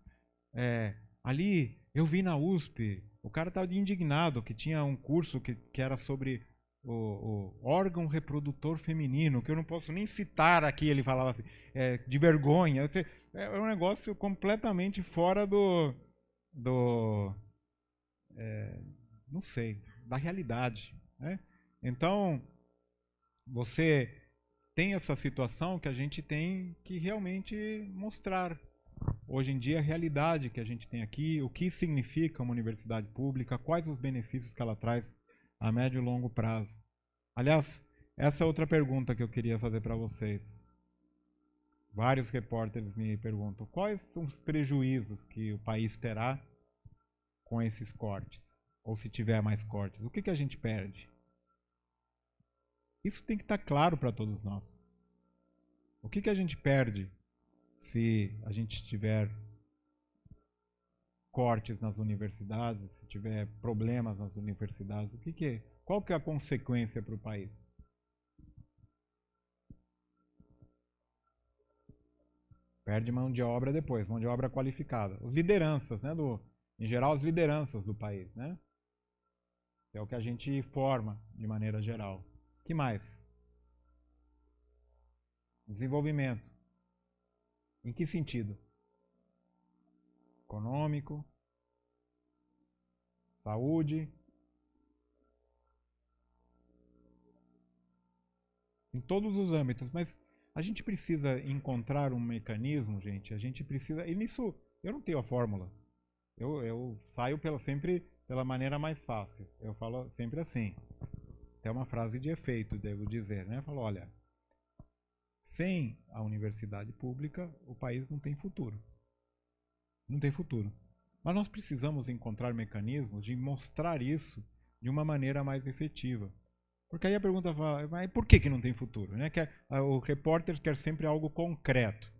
Ali, eu vi na USP, o cara estava indignado que tinha um curso que era sobre o órgão reprodutor feminino, que eu não posso nem citar aqui, ele falava assim, de vergonha. É um negócio completamente fora não sei, da realidade, né? Então, você tem essa situação que a gente tem que realmente mostrar. Hoje em dia, a realidade que a gente tem aqui, o que significa uma universidade pública, quais os benefícios que ela traz a médio e longo prazo. Aliás, essa é outra pergunta que eu queria fazer para vocês. Vários repórteres me perguntam, quais são os prejuízos que o país terá com esses cortes? Ou se tiver mais cortes, o que a gente perde? Isso tem que estar claro para todos nós. O que a gente perde se a gente tiver cortes nas universidades, se tiver problemas nas universidades? Qual que é a consequência para o país? Perde mão de obra depois, mão de obra qualificada. As lideranças, né, em geral, as lideranças do país, né? É o que a gente forma de maneira geral. O que mais? Desenvolvimento. Em que sentido? Econômico, saúde, em todos os âmbitos. Mas a gente precisa encontrar um mecanismo, gente. A gente precisa. E nisso eu não tenho a fórmula. Eu saio sempre pela maneira mais fácil. Eu falo sempre assim. É uma frase de efeito, devo dizer, né? Eu falo, olha, sem a universidade pública, o país não tem futuro. Não tem futuro. Mas nós precisamos encontrar mecanismos de mostrar isso de uma maneira mais efetiva. Porque aí a pergunta fala, mas por que não tem futuro? Né? O repórter quer sempre algo concreto.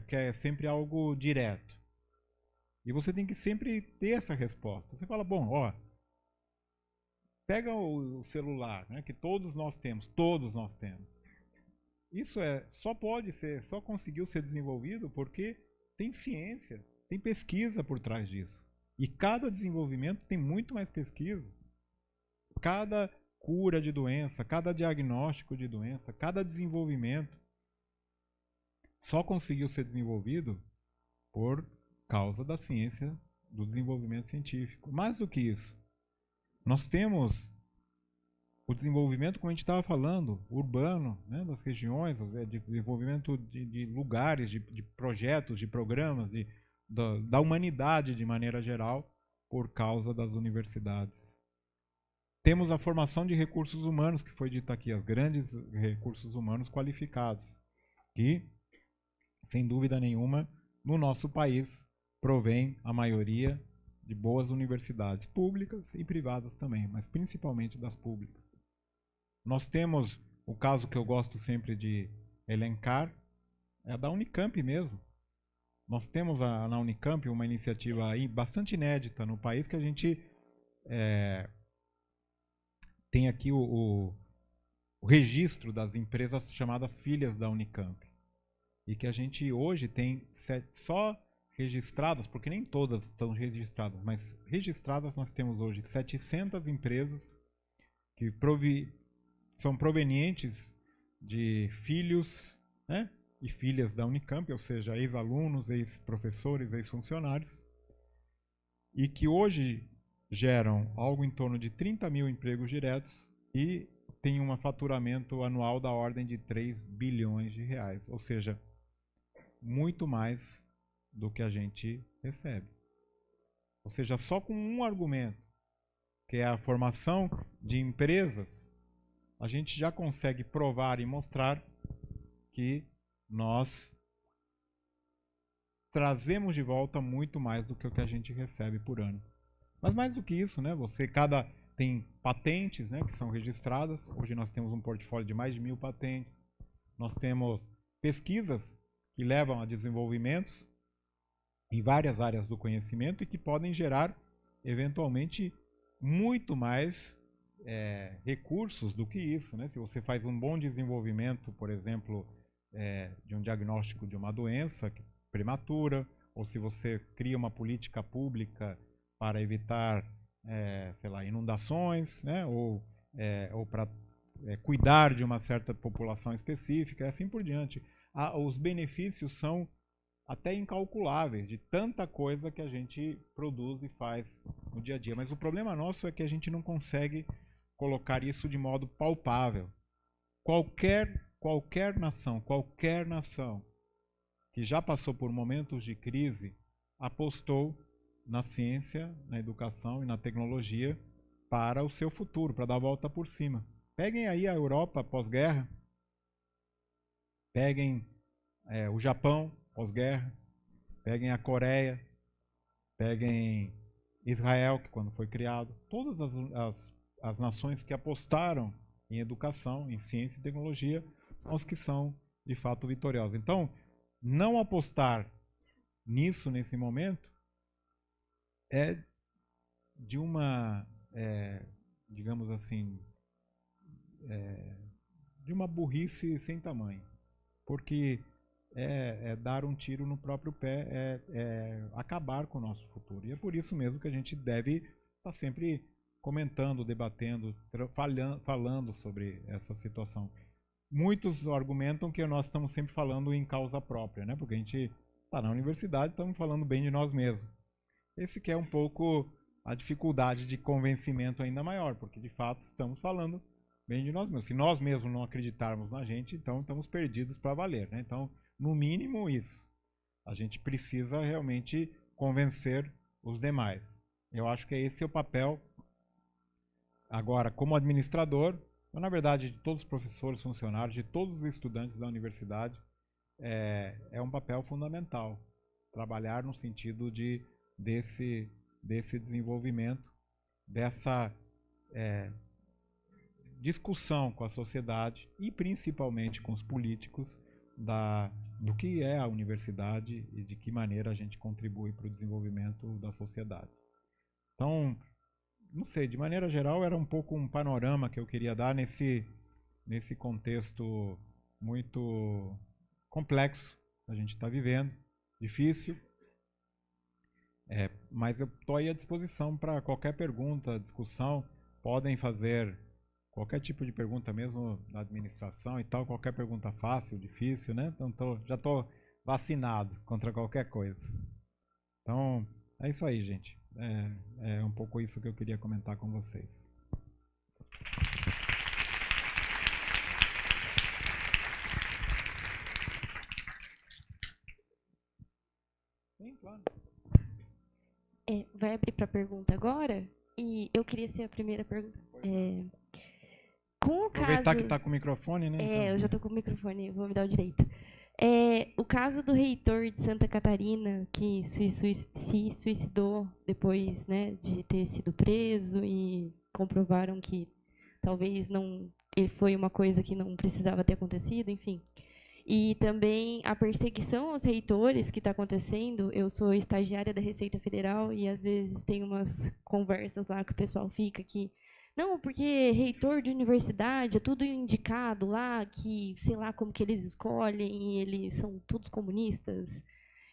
Quer sempre algo direto. E você tem que sempre ter essa resposta. Você fala, bom, ó, pega o celular, né, que todos nós temos. Isso só conseguiu ser desenvolvido porque tem ciência, tem pesquisa por trás disso. E cada desenvolvimento tem muito mais pesquisa. Cada cura de doença, cada diagnóstico de doença, cada desenvolvimento só conseguiu ser desenvolvido por causa da ciência, do desenvolvimento científico. Mais do que isso, nós temos o desenvolvimento, como a gente estava falando, urbano, né, das regiões, de desenvolvimento de lugares, de projetos, de programas, da humanidade de maneira geral, por causa das universidades. Temos a formação de recursos humanos, que foi dita aqui, os grandes recursos humanos qualificados, que, sem dúvida nenhuma, no nosso país, provém a maioria de boas universidades, públicas e privadas também, mas principalmente das públicas. Nós temos o caso que eu gosto sempre de elencar, é a da Unicamp mesmo. Nós temos na Unicamp uma iniciativa aí bastante inédita no país, que a gente tem aqui o registro das empresas chamadas filhas da Unicamp. e que a gente hoje tem só registradas, porque nem todas estão registradas, mas registradas nós temos hoje 700 empresas que são provenientes de filhos, né, e filhas da Unicamp, ou seja, ex-alunos, ex-professores, ex-funcionários, e que hoje geram algo em torno de 30 mil empregos diretos e tem um faturamento anual da ordem de 3 bilhões de reais, ou seja, muito mais do que a gente recebe. Ou seja, só com um argumento, que é a formação de empresas, a gente já consegue provar e mostrar que nós trazemos de volta muito mais do que o que a gente recebe por ano. Mas mais do que isso, né? Tem patentes, né, que são registradas. Hoje nós temos um portfólio de mais de 1.000 patentes. Nós temos pesquisas que levam a desenvolvimentos em várias áreas do conhecimento e que podem gerar, eventualmente, muito mais recursos do que isso, né? Se você faz um bom desenvolvimento, por exemplo, de um diagnóstico de uma doença prematura, ou se você cria uma política pública para evitar, sei lá, inundações, né? ou para cuidar de uma certa população específica, e assim por diante. Os benefícios são até incalculáveis de tanta coisa que a gente produz e faz no dia a dia. Mas o problema nosso é que a gente não consegue colocar isso de modo palpável. Qualquer nação que já passou por momentos de crise apostou na ciência, na educação e na tecnologia para o seu futuro, para dar a volta por cima. Peguem aí a Europa pós-guerra, peguem o Japão pós-guerra, peguem a Coreia, peguem Israel, que quando foi criado, todas as nações que apostaram em educação, em ciência e tecnologia, são os que são de fato vitoriosos. Então, não apostar nisso nesse momento é de uma, digamos assim, de uma burrice sem tamanho, porque é dar um tiro no próprio pé, é acabar com o nosso futuro. E é por isso mesmo que a gente deve estar sempre comentando, debatendo, falando sobre essa situação. Muitos argumentam que nós estamos sempre falando em causa própria, né? Porque a gente está na universidade, estamos falando bem de nós mesmos. Esse que é um pouco a dificuldade de convencimento ainda maior, porque de fato estamos falando bem de nós mesmos. Se nós mesmos não acreditarmos na gente, então estamos perdidos para valer, né? Então, no mínimo isso. A gente precisa realmente convencer os demais. Eu acho que esse é o papel. Agora, como administrador, na verdade, de todos os professores, funcionários, de todos os estudantes da universidade, é um papel fundamental. Trabalhar no sentido desse desenvolvimento, dessa discussão com a sociedade e principalmente com os políticos do que é a universidade e de que maneira a gente contribui para o desenvolvimento da sociedade. Então, não sei, de maneira geral era um pouco um panorama que eu queria dar nesse contexto muito complexo que a gente está vivendo, difícil, mas eu estou aí à disposição para qualquer pergunta, discussão. Podem fazer qualquer tipo de pergunta mesmo na administração e tal, qualquer pergunta fácil, difícil, né? Então já estou vacinado contra qualquer coisa. Então é isso aí, gente. É um pouco isso que eu queria comentar com vocês. Sim, claro. Vai abrir para pergunta agora? E eu queria ser a primeira pergunta. Com o Aproveitar caso... que está com o microfone, né? Então. Eu já estou com o microfone, vou me dar o direito. O caso do reitor de Santa Catarina, que se suicidou depois, né, de ter sido preso e comprovaram que talvez não foi uma coisa que não precisava ter acontecido, enfim. E também a perseguição aos reitores que está acontecendo. Eu sou estagiária da Receita Federal e, às vezes, tem umas conversas lá que o pessoal fica que Não, porque reitor de universidade é tudo indicado lá, que sei lá como que eles escolhem, e eles são todos comunistas.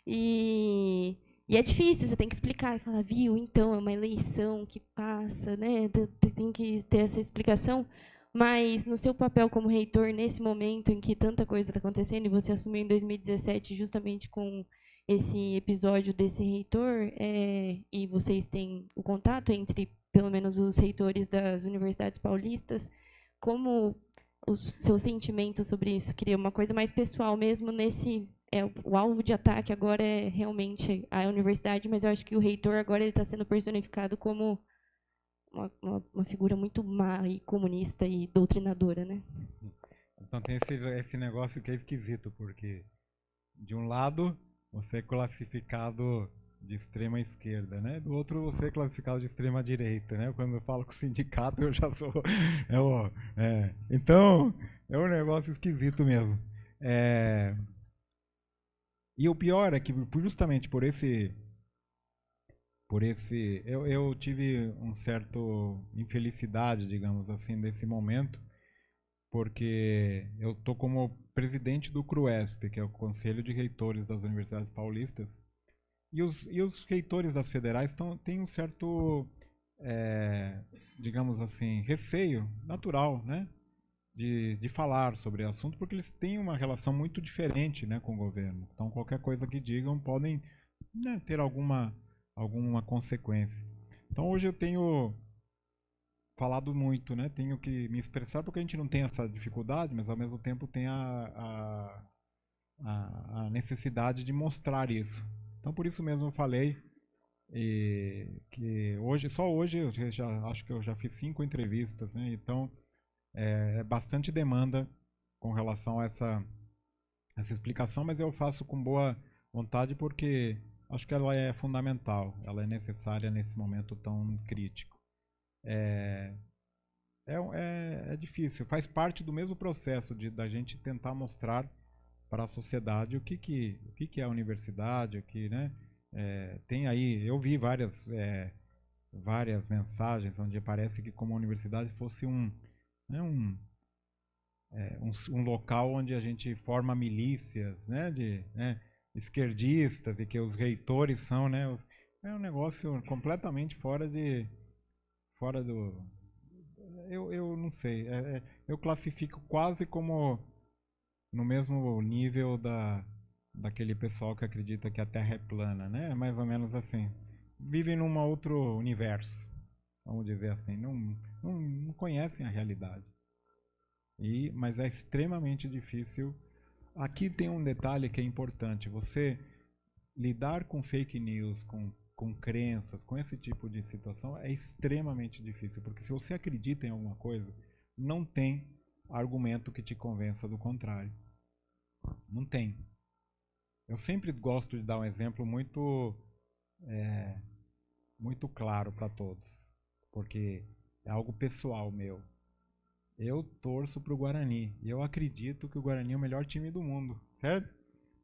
E, e é difícil, você tem que explicar e falar, viu, então é uma eleição que passa, né? Tem que ter essa explicação. Mas no seu papel como reitor, nesse momento em que tanta coisa está acontecendo, e você assumiu em 2017 justamente com esse episódio desse reitor, e vocês têm o contato entre, pelo menos, os reitores das universidades paulistas, como o seu sentimento sobre isso? Queria uma coisa mais pessoal mesmo nesse... o alvo de ataque agora é realmente a universidade, mas eu acho que o reitor agora está sendo personificado como uma figura muito má e comunista e doutrinadora, né? Então tem esse negócio que é esquisito, porque de um lado você é classificado de extrema esquerda, né? Do outro você é classificado de extrema direita, né? Quando eu falo com o sindicato eu já sou... Então é um negócio esquisito mesmo. E o pior é que justamente por esse eu tive um certo infelicidade, digamos assim, nesse momento, porque eu tô como presidente do CRUESP, que é o Conselho de Reitores das Universidades Paulistas, e os reitores das federais têm um certo, digamos assim, receio natural, né, de falar sobre o assunto, porque eles têm uma relação muito diferente, né, com o governo. Então, qualquer coisa que digam podem, né, ter alguma consequência. Então, hoje eu tenho falado muito, né? Tenho que me expressar porque a gente não tem essa dificuldade, mas ao mesmo tempo tem a necessidade de mostrar isso. Então, por isso mesmo eu falei que só hoje eu acho que eu já fiz 5 entrevistas, né? Então é bastante demanda com relação a essa explicação, mas eu faço com boa vontade porque acho que ela é fundamental, ela é necessária nesse momento tão crítico. É difícil, faz parte do mesmo processo da gente tentar mostrar para a sociedade o que é a universidade, o que, né? Tem aí, eu vi várias mensagens onde parece que como a universidade fosse um local onde a gente forma milícias, né, esquerdistas, e que os reitores são, né, é um negócio completamente fora do... Eu não sei, eu classifico quase como no mesmo nível daquele pessoal que acredita que a Terra é plana, né, mais ou menos assim, vivem num outro universo, vamos dizer assim, não conhecem a realidade. Mas é extremamente difícil. Aqui tem um detalhe que é importante. Você lidar com fake news, com crenças, com esse tipo de situação é extremamente difícil. Porque se você acredita em alguma coisa, não tem argumento que te convença do contrário. Não tem. Eu sempre gosto de dar um exemplo muito claro para todos. Porque é algo pessoal meu. Eu torço para o Guarani e eu acredito que o Guarani é o melhor time do mundo, certo?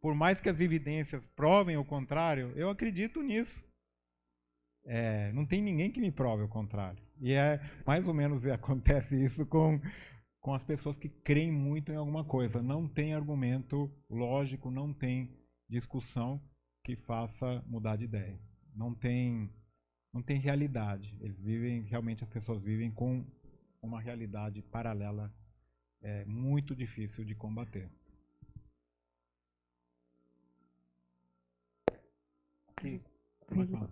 Por mais que as evidências provem o contrário, eu acredito nisso. Não tem ninguém que me prove o contrário. E mais ou menos acontece isso com as pessoas que creem muito em alguma coisa. Não tem argumento lógico, não tem discussão que faça mudar de ideia. Não tem realidade. Realmente as pessoas vivem com uma realidade paralela muito difícil de combater. Aqui, pode falar.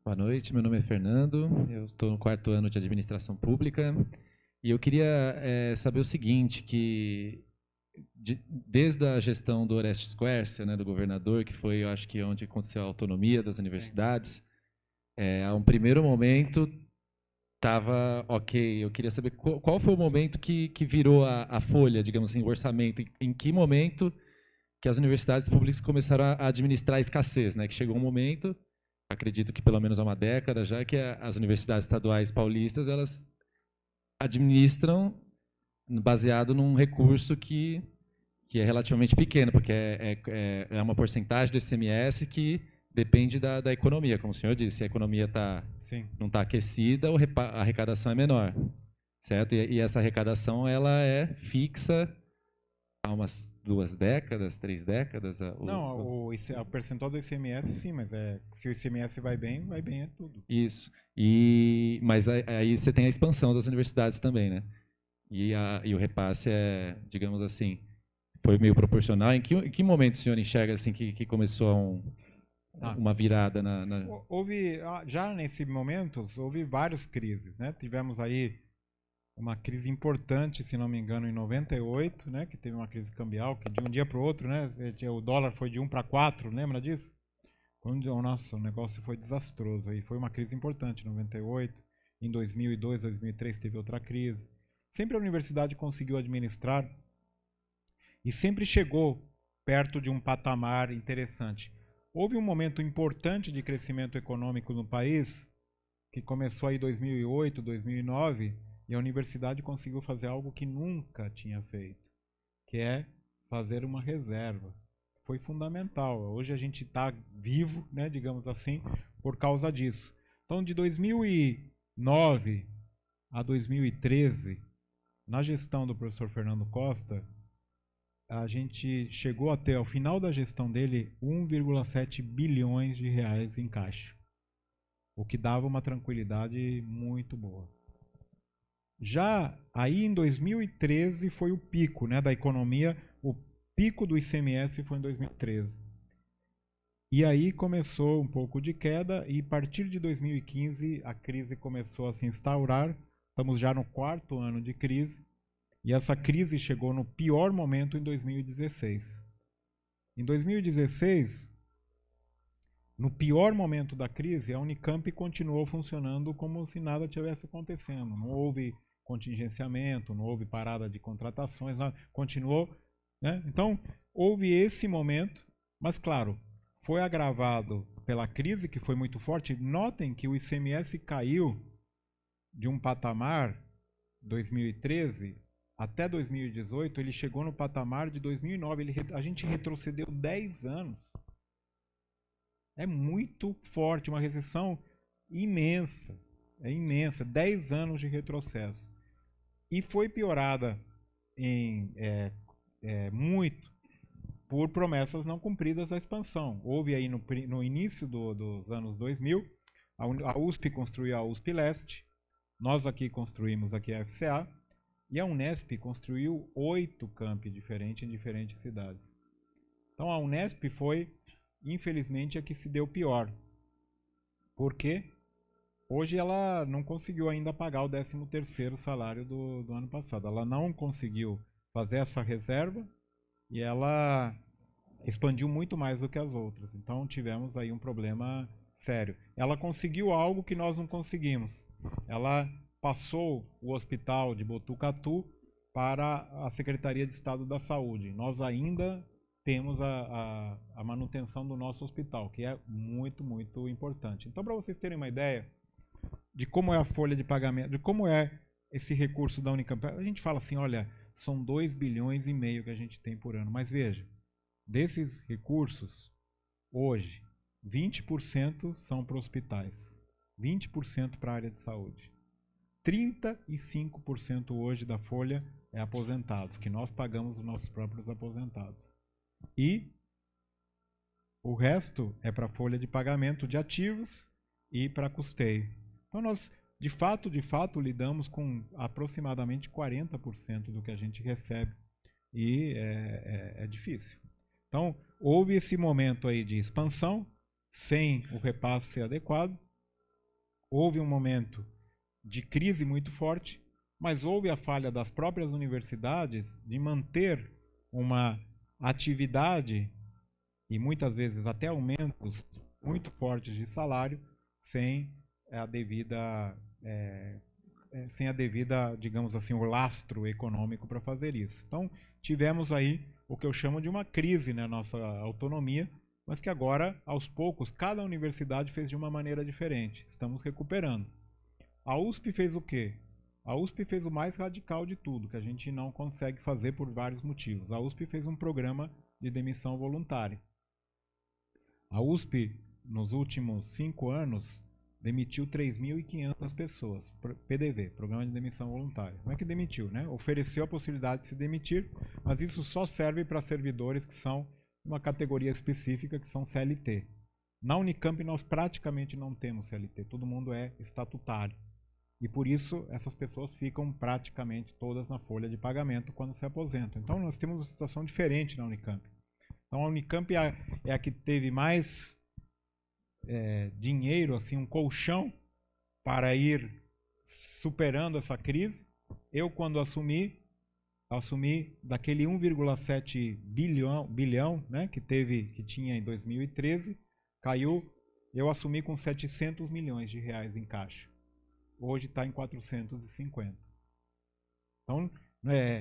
Boa noite, meu nome é Fernando, eu estou no 4º ano de Administração Pública e eu queria saber o seguinte, que desde a gestão do Orestes Quercia, né, do governador, que foi, eu acho que onde aconteceu a autonomia das universidades, a um primeiro momento estava ok. Eu queria saber qual foi o momento que virou a folha, digamos assim, o orçamento. Em que momento que as universidades públicas começaram a administrar a escassez, né? Que chegou um momento, acredito que pelo menos há uma década já, que as universidades estaduais paulistas elas administram baseado num recurso que que é relativamente pequeno, porque é uma porcentagem do ICMS que depende da economia, como o senhor disse. Se a economia Sim. não está aquecida, a arrecadação é menor, certo? E essa arrecadação ela é fixa há umas 2 décadas, 3 décadas. Não, o percentual do ICMS, sim, mas se o ICMS vai bem é tudo. Isso. Mas aí você tem a expansão das universidades também, né? E o repasse digamos assim, foi meio proporcional. Em que momento o senhor enxerga assim que começou uma virada Houve, já nesse momento, houve várias crises, né? Tivemos aí uma crise importante, se não me engano, em 98, né? Que teve uma crise cambial, que de um dia para o outro, né? O dólar foi de 1 para 4, lembra disso? Nossa, o negócio foi desastroso. Aí foi uma crise importante em 98. Em 2002, 2003 teve outra crise. Sempre a universidade conseguiu administrar e sempre chegou perto de um patamar interessante. Houve um momento importante de crescimento econômico no país, que começou aí em 2008, 2009, e a universidade conseguiu fazer algo que nunca tinha feito, que é fazer uma reserva. Foi fundamental. Hoje a gente está vivo, né, digamos assim, por causa disso. Então, de 2009 a 2013, na gestão do professor Fernando Costa, a gente chegou a ter, ao final da gestão dele, 1,7 bilhões de reais em caixa, o que dava uma tranquilidade muito boa. Já aí em 2013 foi o pico, né, da economia, o pico do ICMS foi em 2013. E aí começou um pouco de queda e a partir de 2015 a crise começou a se instaurar. Estamos já no 4º ano de crise e essa crise chegou no pior momento em 2016. Em 2016, no pior momento da crise, a Unicamp continuou funcionando como se nada tivesse acontecendo. Não houve contingenciamento, não houve parada de contratações, nada. Continuou, né? Então, houve esse momento, mas claro, foi agravado pela crise, que foi muito forte. Notem que o ICMS caiu de um patamar 2013 até 2018, ele chegou no patamar de 2009. A gente retrocedeu 10 anos. É muito forte, uma recessão imensa. É imensa, 10 anos de retrocesso. E foi piorada muito por promessas não cumpridas da expansão. Houve aí no início dos anos 2000, a USP construiu a USP Leste, nós aqui construímos aqui a FCA, e a Unesp construiu 8 campi diferentes em diferentes cidades. Então a Unesp foi, infelizmente, a que se deu pior. Por quê? Hoje ela não conseguiu ainda pagar o 13º salário do ano passado. Ela não conseguiu fazer essa reserva e ela expandiu muito mais do que as outras. Então tivemos aí um problema sério. Ela conseguiu algo que nós não conseguimos. Ela passou o hospital de Botucatu para a Secretaria de Estado da Saúde. Nós ainda temos a manutenção do nosso hospital, que é muito, muito importante. Então, para vocês terem uma ideia de como é a folha de pagamento, de como é esse recurso da Unicamp, a gente fala assim, olha, são 2,5 bilhões que a gente tem por ano. Mas veja, desses recursos, hoje, 20% são para hospitais, 20% para a área de saúde. 35% hoje da folha é aposentados, que nós pagamos os nossos próprios aposentados. E o resto é para folha de pagamento de ativos e para custeio. Então nós, de fato, lidamos com aproximadamente 40% do que a gente recebe. E é difícil. Então, houve esse momento aí de expansão, sem o repasse adequado. Houve um momento de crise muito forte, mas houve a falha das próprias universidades de manter uma atividade e muitas vezes até aumentos muito fortes de salário sem a devida, digamos assim, o lastro econômico para fazer isso. Então, tivemos aí o que eu chamo de uma crise na nossa autonomia, mas que agora, aos poucos, cada universidade fez de uma maneira diferente. Estamos recuperando. A USP fez o quê? A USP fez o mais radical de tudo, que a gente não consegue fazer por vários motivos. A USP fez um programa de demissão voluntária. A USP, nos últimos 5 anos, demitiu 3.500 pessoas. PDV, Programa de Demissão Voluntária. Não é que demitiu, né? Ofereceu a possibilidade de se demitir, mas isso só serve para servidores que são uma categoria específica, que são CLT. Na Unicamp, nós praticamente não temos CLT. Todo mundo é estatutário. E por isso, essas pessoas ficam praticamente todas na folha de pagamento quando se aposentam. Então, nós temos uma situação diferente na Unicamp. Então, a Unicamp é a que teve mais dinheiro, assim, um colchão para ir superando essa crise. Eu, quando assumi daquele 1,7 bilhão, né, que tinha em 2013, eu assumi com 700 milhões de reais em caixa. Hoje está em 450. Então,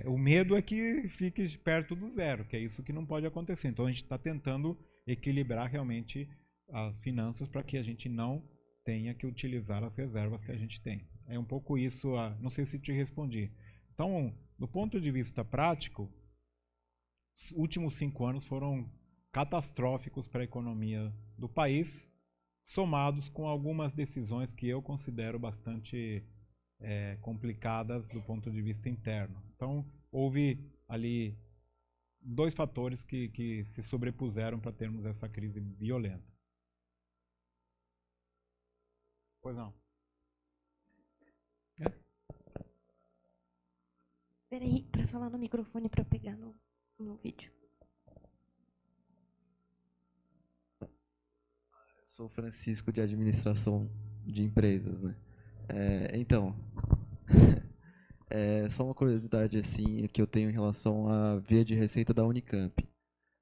o medo é que fique perto do zero, que é isso que não pode acontecer. Então, a gente está tentando equilibrar realmente as finanças para que a gente não tenha que utilizar as reservas que a gente tem. É um pouco isso, não sei se te respondi. Então, do ponto de vista prático, os últimos 5 anos foram catastróficos para a economia do país, somados com algumas decisões que eu considero bastante complicadas do ponto de vista interno. Então, houve ali 2 fatores que se sobrepuseram para termos essa crise violenta. Pois não. Peraí, para falar no microfone para pegar no vídeo. Sou Francisco, de Administração de Empresas, né? Então, só uma curiosidade assim que eu tenho em relação à via de receita da Unicamp.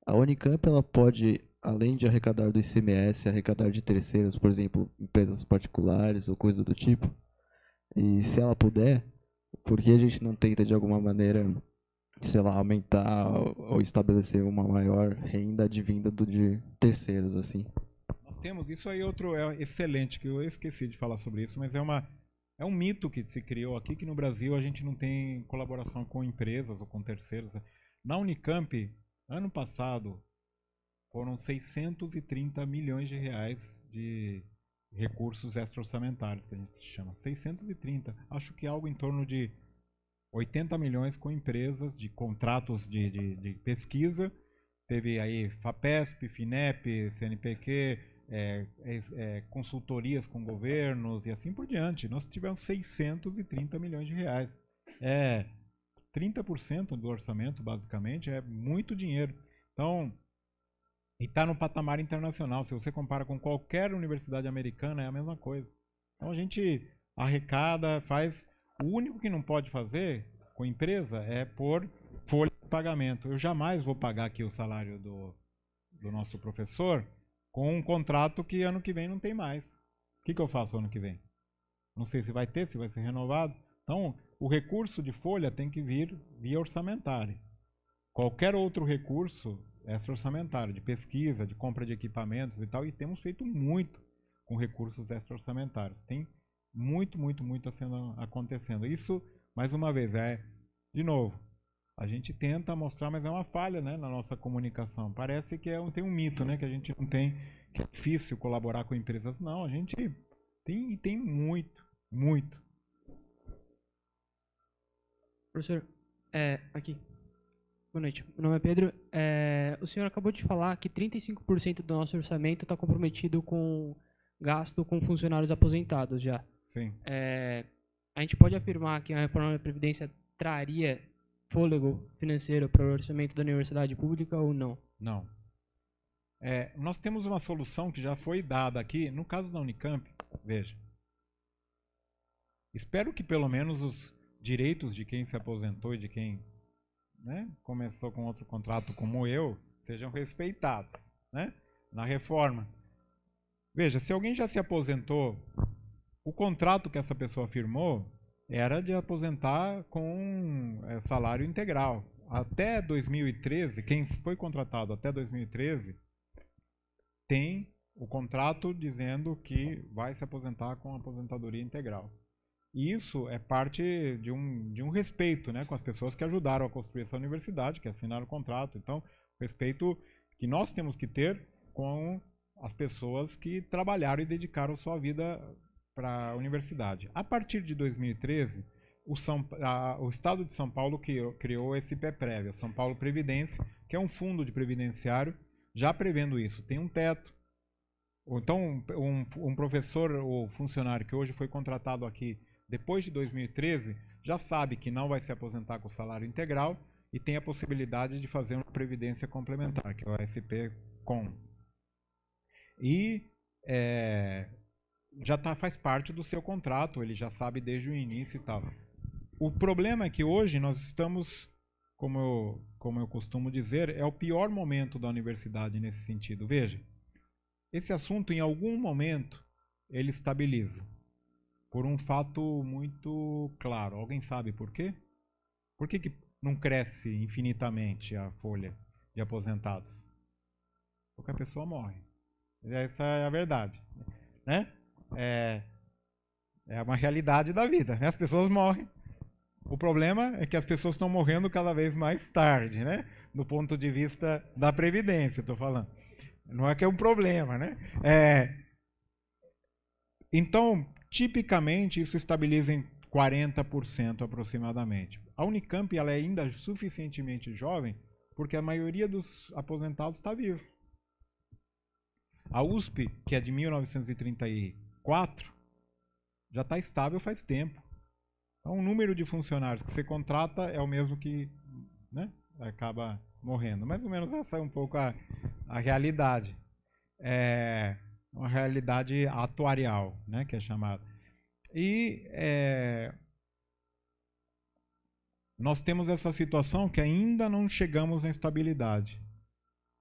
A Unicamp, ela pode, além de arrecadar do ICMS, arrecadar de terceiros, por exemplo, empresas particulares ou coisa do tipo. E se ela puder, por que a gente não tenta de alguma maneira, sei lá, aumentar ou estabelecer uma maior renda advinda de terceiros, assim? Temos, isso aí é excelente, que eu esqueci de falar sobre isso, mas é um mito que se criou aqui, que no Brasil a gente não tem colaboração com empresas ou com terceiros. Na Unicamp, ano passado, foram 630 milhões de reais de recursos extra-orçamentários, que a gente chama. 630. Acho que algo em torno de 80 milhões com empresas, de contratos de pesquisa. Teve aí FAPESP, FINEP, CNPq, consultorias com governos e assim por diante. Nós tivemos 630 milhões de reais. 30% do orçamento, basicamente, é muito dinheiro. Então, e está no patamar internacional. Se você compara com qualquer universidade americana, é a mesma coisa. Então, a gente arrecada, faz... O único que não pode fazer com empresa é por folha de pagamento. Eu jamais vou pagar aqui o salário do nosso professor com um contrato que ano que vem não tem mais. O que eu faço ano que vem? Não sei se vai ter, se vai ser renovado. Então, o recurso de folha tem que vir via orçamentária. Qualquer outro recurso extra-orçamentário, de pesquisa, de compra de equipamentos e tal, e temos feito muito com recursos extra-orçamentários. Tem muito acontecendo. Isso, mais uma vez, de novo, a gente tenta mostrar, mas é uma falha, né, na nossa comunicação. Parece que tem um mito, né, que a gente não tem, que é difícil colaborar com empresas. Não, a gente tem muito. Professor, aqui. Boa noite. Meu nome é Pedro. O senhor acabou de falar que 35% do nosso orçamento está comprometido com gasto com funcionários aposentados já. Sim. A gente pode afirmar que a reforma da Previdência traria fôlego financeiro para o orçamento da universidade pública ou não? Não. Nós temos uma solução que já foi dada aqui. No caso da Unicamp, veja. Espero que pelo menos os direitos de quem se aposentou e de quem, né, começou com outro contrato como eu, sejam respeitados, né, na reforma. Veja, se alguém já se aposentou, o contrato que essa pessoa firmou era de aposentar com salário integral. Até 2013, quem foi contratado até 2013 tem o contrato dizendo que vai se aposentar com aposentadoria integral. E isso é parte de um respeito, né, com as pessoas que ajudaram a construir essa universidade, que assinaram o contrato. Então, respeito que nós temos que ter com as pessoas que trabalharam e dedicaram sua vida para a universidade. A partir de 2013, o Estado de São Paulo criou esse PEPREV, o São Paulo Previdência, que é um fundo de previdenciário, já prevendo isso. Tem um teto. Ou então, um professor ou funcionário que hoje foi contratado aqui depois de 2013, já sabe que não vai se aposentar com salário integral e tem a possibilidade de fazer uma previdência complementar, que é o SP-COM. E já faz parte do seu contrato, ele já sabe desde o início e tal. O problema é que hoje nós estamos, como eu costumo dizer, é o pior momento da universidade nesse sentido. Veja, esse assunto em algum momento ele estabiliza. Por um fato muito claro. Alguém sabe por quê? Por que não cresce infinitamente a folha de aposentados? Porque a pessoa morre. Essa é a verdade, né? É uma realidade da vida, né? As pessoas morrem. O problema é que as pessoas estão morrendo cada vez mais tarde, né? Do ponto de vista da previdência, estou falando. Não é que é um problema, né? Então, tipicamente, isso estabiliza em 40% aproximadamente. A Unicamp ela é ainda suficientemente jovem porque a maioria dos aposentados está vivo. A USP, que é de 1934, já está estável faz tempo. Então, o número de funcionários que você contrata é o mesmo que, né, acaba morrendo. Mais ou menos essa é um pouco a realidade. É uma realidade atuarial, né, que é chamada. E nós temos essa situação que ainda não chegamos na estabilidade.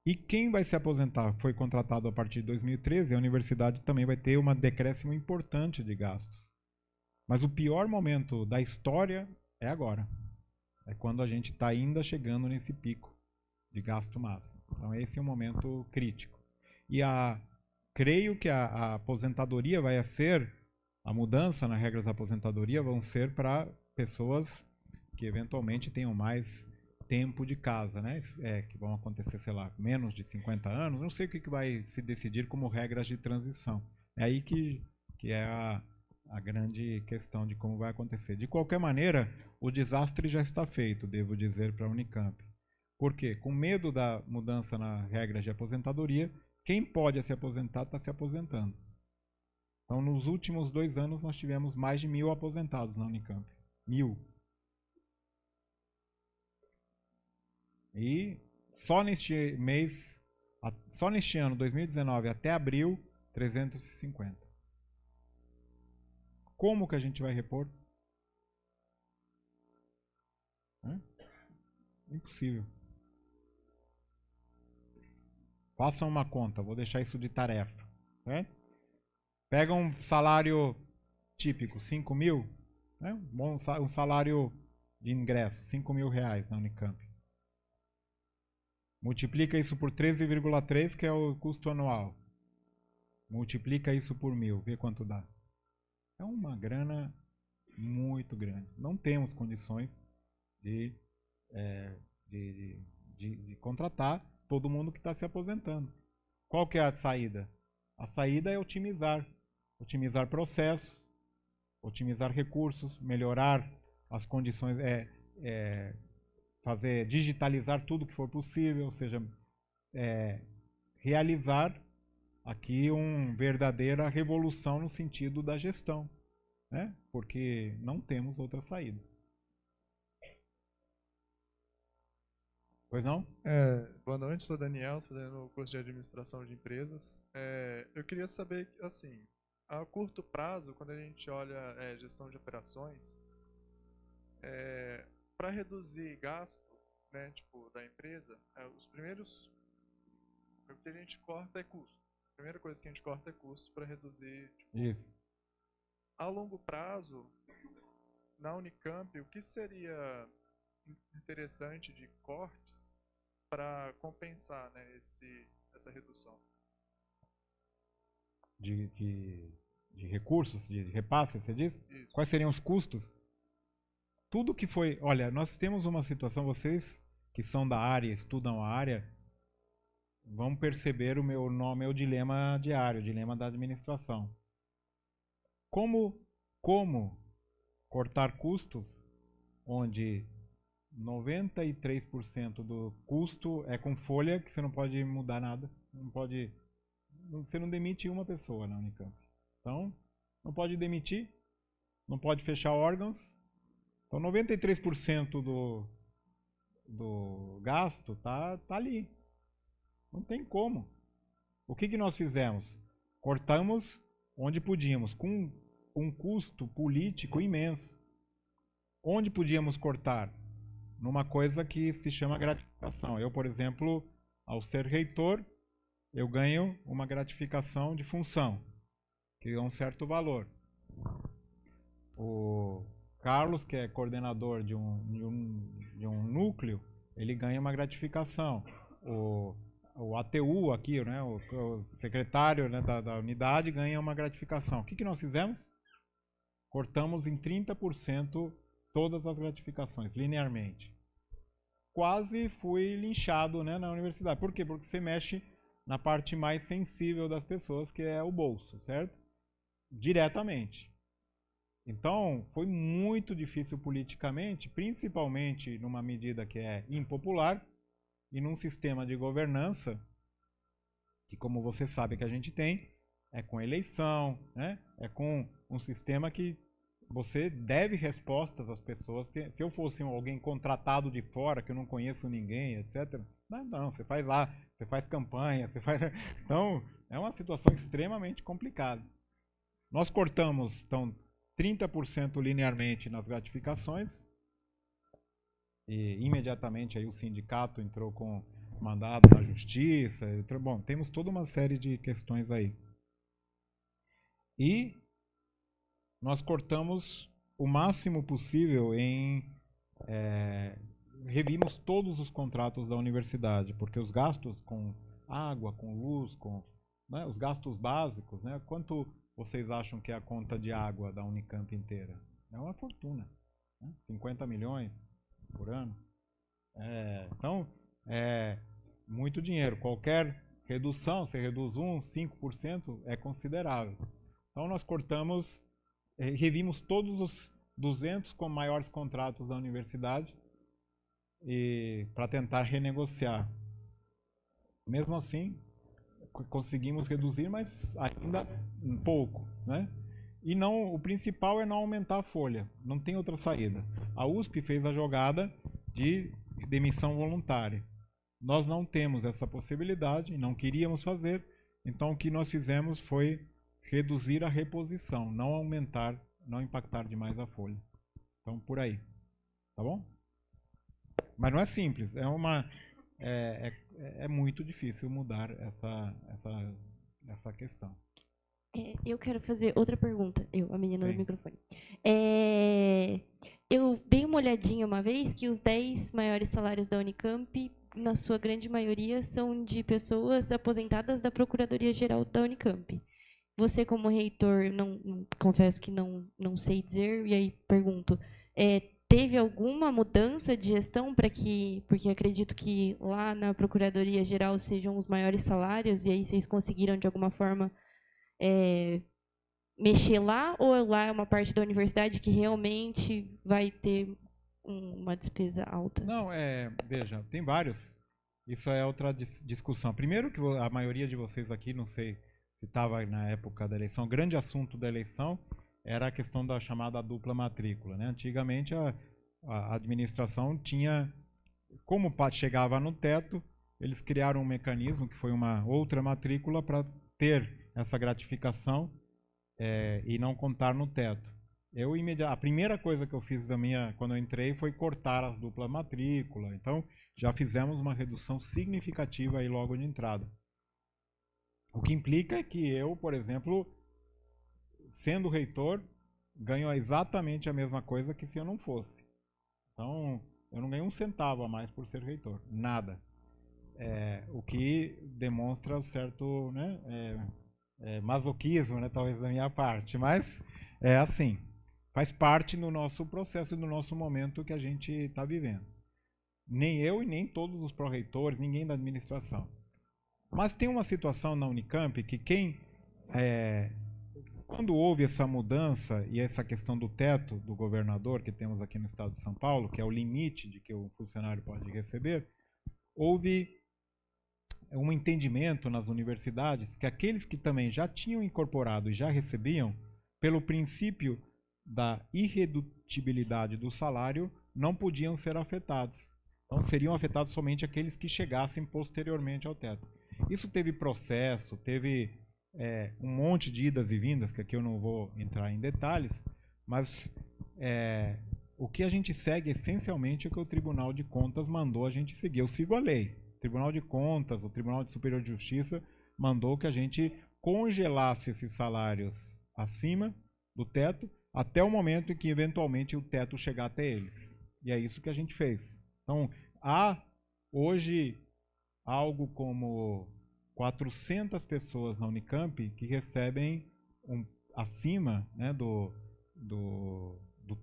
E quem vai se aposentar foi contratado a partir de 2013, a universidade também vai ter um decréscimo importante de gastos. Mas o pior momento da história é agora. É quando a gente está ainda chegando nesse pico de gasto máximo. Então esse é um momento crítico. E creio que a aposentadoria vai ser, a mudança nas regras da aposentadoria vão ser para pessoas que eventualmente tenham mais tempo de casa, né? Que vão acontecer, sei lá, menos de 50 anos. Não sei o que vai se decidir como regras de transição. É aí que é a grande questão de como vai acontecer. De qualquer maneira, o desastre já está feito, devo dizer, para a Unicamp. Por quê? Com medo da mudança nas regras de aposentadoria, quem pode se aposentar está se aposentando. Então, nos últimos 2 anos, nós tivemos mais de 1.000 aposentados na Unicamp. 1.000. E só neste mês, só neste ano, 2019, até abril, 350. Como que a gente vai repor? Impossível. Façam uma conta, vou deixar isso de tarefa. Né? Pega um salário típico, 5 mil, né? Um salário de ingresso, 5 mil reais na Unicamp. Multiplica isso por 13,3, que é o custo anual. Multiplica isso por 1.000, vê quanto dá. É uma grana muito grande. Não temos condições de contratar todo mundo que está se aposentando. Qual que é a saída? A saída é otimizar. Otimizar processos, otimizar recursos, melhorar as condições, digitalizar tudo que for possível, ou seja, realizar aqui uma verdadeira revolução no sentido da gestão, né? Porque não temos outra saída. Pois não? Boa noite, sou Daniel, fazendo o curso de administração de empresas. Eu queria saber, assim, a curto prazo, quando a gente olha gestão de operações, para reduzir gasto, né, tipo, da empresa, o que a gente corta é custo. A primeira coisa que a gente corta é custo para reduzir. Tipo, isso. A longo prazo, na Unicamp, o que seria interessante de cortes para compensar, né, essa redução? de recursos, de repasse, você diz? Isso. Quais seriam os custos? Tudo que foi... Olha, nós temos uma situação, vocês que são da área, estudam a área, vão perceber o meu dilema diário, o dilema da administração. Como cortar custos, onde 93% do custo é com folha, que você não pode mudar nada, você não demite uma pessoa na Unicamp. Então, não pode demitir, não pode fechar órgãos. Então, 93% do gasto tá ali. Não tem como. O que nós fizemos? Cortamos onde podíamos, com um custo político imenso. Onde podíamos cortar? Numa coisa que se chama gratificação. Eu, por exemplo, ao ser reitor, eu ganho uma gratificação de função, que é um certo valor. O Carlos, que é coordenador de um núcleo, ele ganha uma gratificação. O ATU aqui, né, o secretário, né, da unidade, ganha uma gratificação. O que nós fizemos? Cortamos em 30% todas as gratificações, linearmente. Quase fui linchado, né, na universidade. Por quê? Porque você mexe na parte mais sensível das pessoas, que é o bolso, certo? Diretamente. Então, foi muito difícil politicamente, principalmente numa medida que é impopular e num sistema de governança, que, como você sabe que a gente tem, é com eleição, né? É com um sistema que você deve respostas às pessoas. Se eu fosse alguém contratado de fora, que eu não conheço ninguém, etc. Não, você faz lá, você faz campanha, você faz... Então, é uma situação extremamente complicada. Nós cortamos, então, 30% linearmente nas gratificações, e imediatamente aí o sindicato entrou com mandado na justiça. Bom, temos toda uma série de questões aí. E nós cortamos o máximo possível revimos todos os contratos da universidade, porque os gastos com água, com luz, né, os gastos básicos, né, quanto vocês acham que é a conta de água da Unicamp inteira? É uma fortuna, né? 50 milhões por ano. Então, é muito dinheiro. Qualquer redução, se reduz 5%, é considerável. Então, nós cortamos, revimos todos os 200 maiores contratos da universidade para tentar renegociar. Mesmo assim, conseguimos reduzir, mas ainda um pouco, né? E não, o principal é não aumentar a folha, não tem outra saída. A USP fez a jogada de demissão voluntária. Nós não temos essa possibilidade, não queríamos fazer, então o que nós fizemos foi reduzir a reposição, não aumentar, não impactar demais a folha. Então, por aí. Tá bom? Mas não é simples, é muito difícil mudar essa questão. Eu quero fazer outra pergunta, a menina do microfone. Eu dei uma olhadinha uma vez que os 10 maiores salários da Unicamp, na sua grande maioria, são de pessoas aposentadas da Procuradoria-Geral da Unicamp. Você, como reitor, confesso que não sei dizer, e aí pergunto, teve alguma mudança de gestão porque acredito que lá na Procuradoria-Geral sejam os maiores salários, e aí vocês conseguiram, de alguma forma, mexer lá, ou lá é uma parte da universidade que realmente vai ter uma despesa alta? Não, veja, tem vários. Isso é outra discussão. Primeiro que a maioria de vocês aqui, não sei se estava na época da eleição, o grande assunto da eleição era a questão da chamada dupla matrícula, né? Antigamente a administração tinha, como chegava no teto, eles criaram um mecanismo que foi uma outra matrícula para ter essa gratificação e não contar no teto. A primeira coisa que eu fiz quando eu entrei foi cortar as duplas matrículas. Então, já fizemos uma redução significativa aí logo de entrada. O que implica é que eu, por exemplo, sendo reitor, ganho exatamente a mesma coisa que se eu não fosse. Então, eu não ganho um centavo a mais por ser reitor. Nada. O que demonstra certo, né, masoquismo, né, talvez da minha parte, mas é assim, faz parte do nosso processo e do nosso momento que a gente está vivendo. Nem eu e nem todos os pró-reitores, ninguém da administração. Mas tem uma situação na Unicamp que quando houve essa mudança e essa questão do teto do governador que temos aqui no estado de São Paulo, que é o limite de que o funcionário pode receber, houve um entendimento nas universidades que aqueles que também já tinham incorporado e já recebiam, pelo princípio da irredutibilidade do salário, não podiam ser afetados. Então seriam afetados somente aqueles que chegassem posteriormente ao teto. Isso teve processo, teve um monte de idas e vindas, que aqui eu não vou entrar em detalhes, mas o que a gente segue essencialmente é o que o Tribunal de Contas mandou a gente seguir. Eu sigo a lei. O Tribunal de Contas, o Tribunal Superior de Justiça mandou que a gente congelasse esses salários acima do teto até o momento em que eventualmente o teto chegar até eles. E é isso que a gente fez. Então, há hoje algo como 400 pessoas na Unicamp que recebem acima, né, do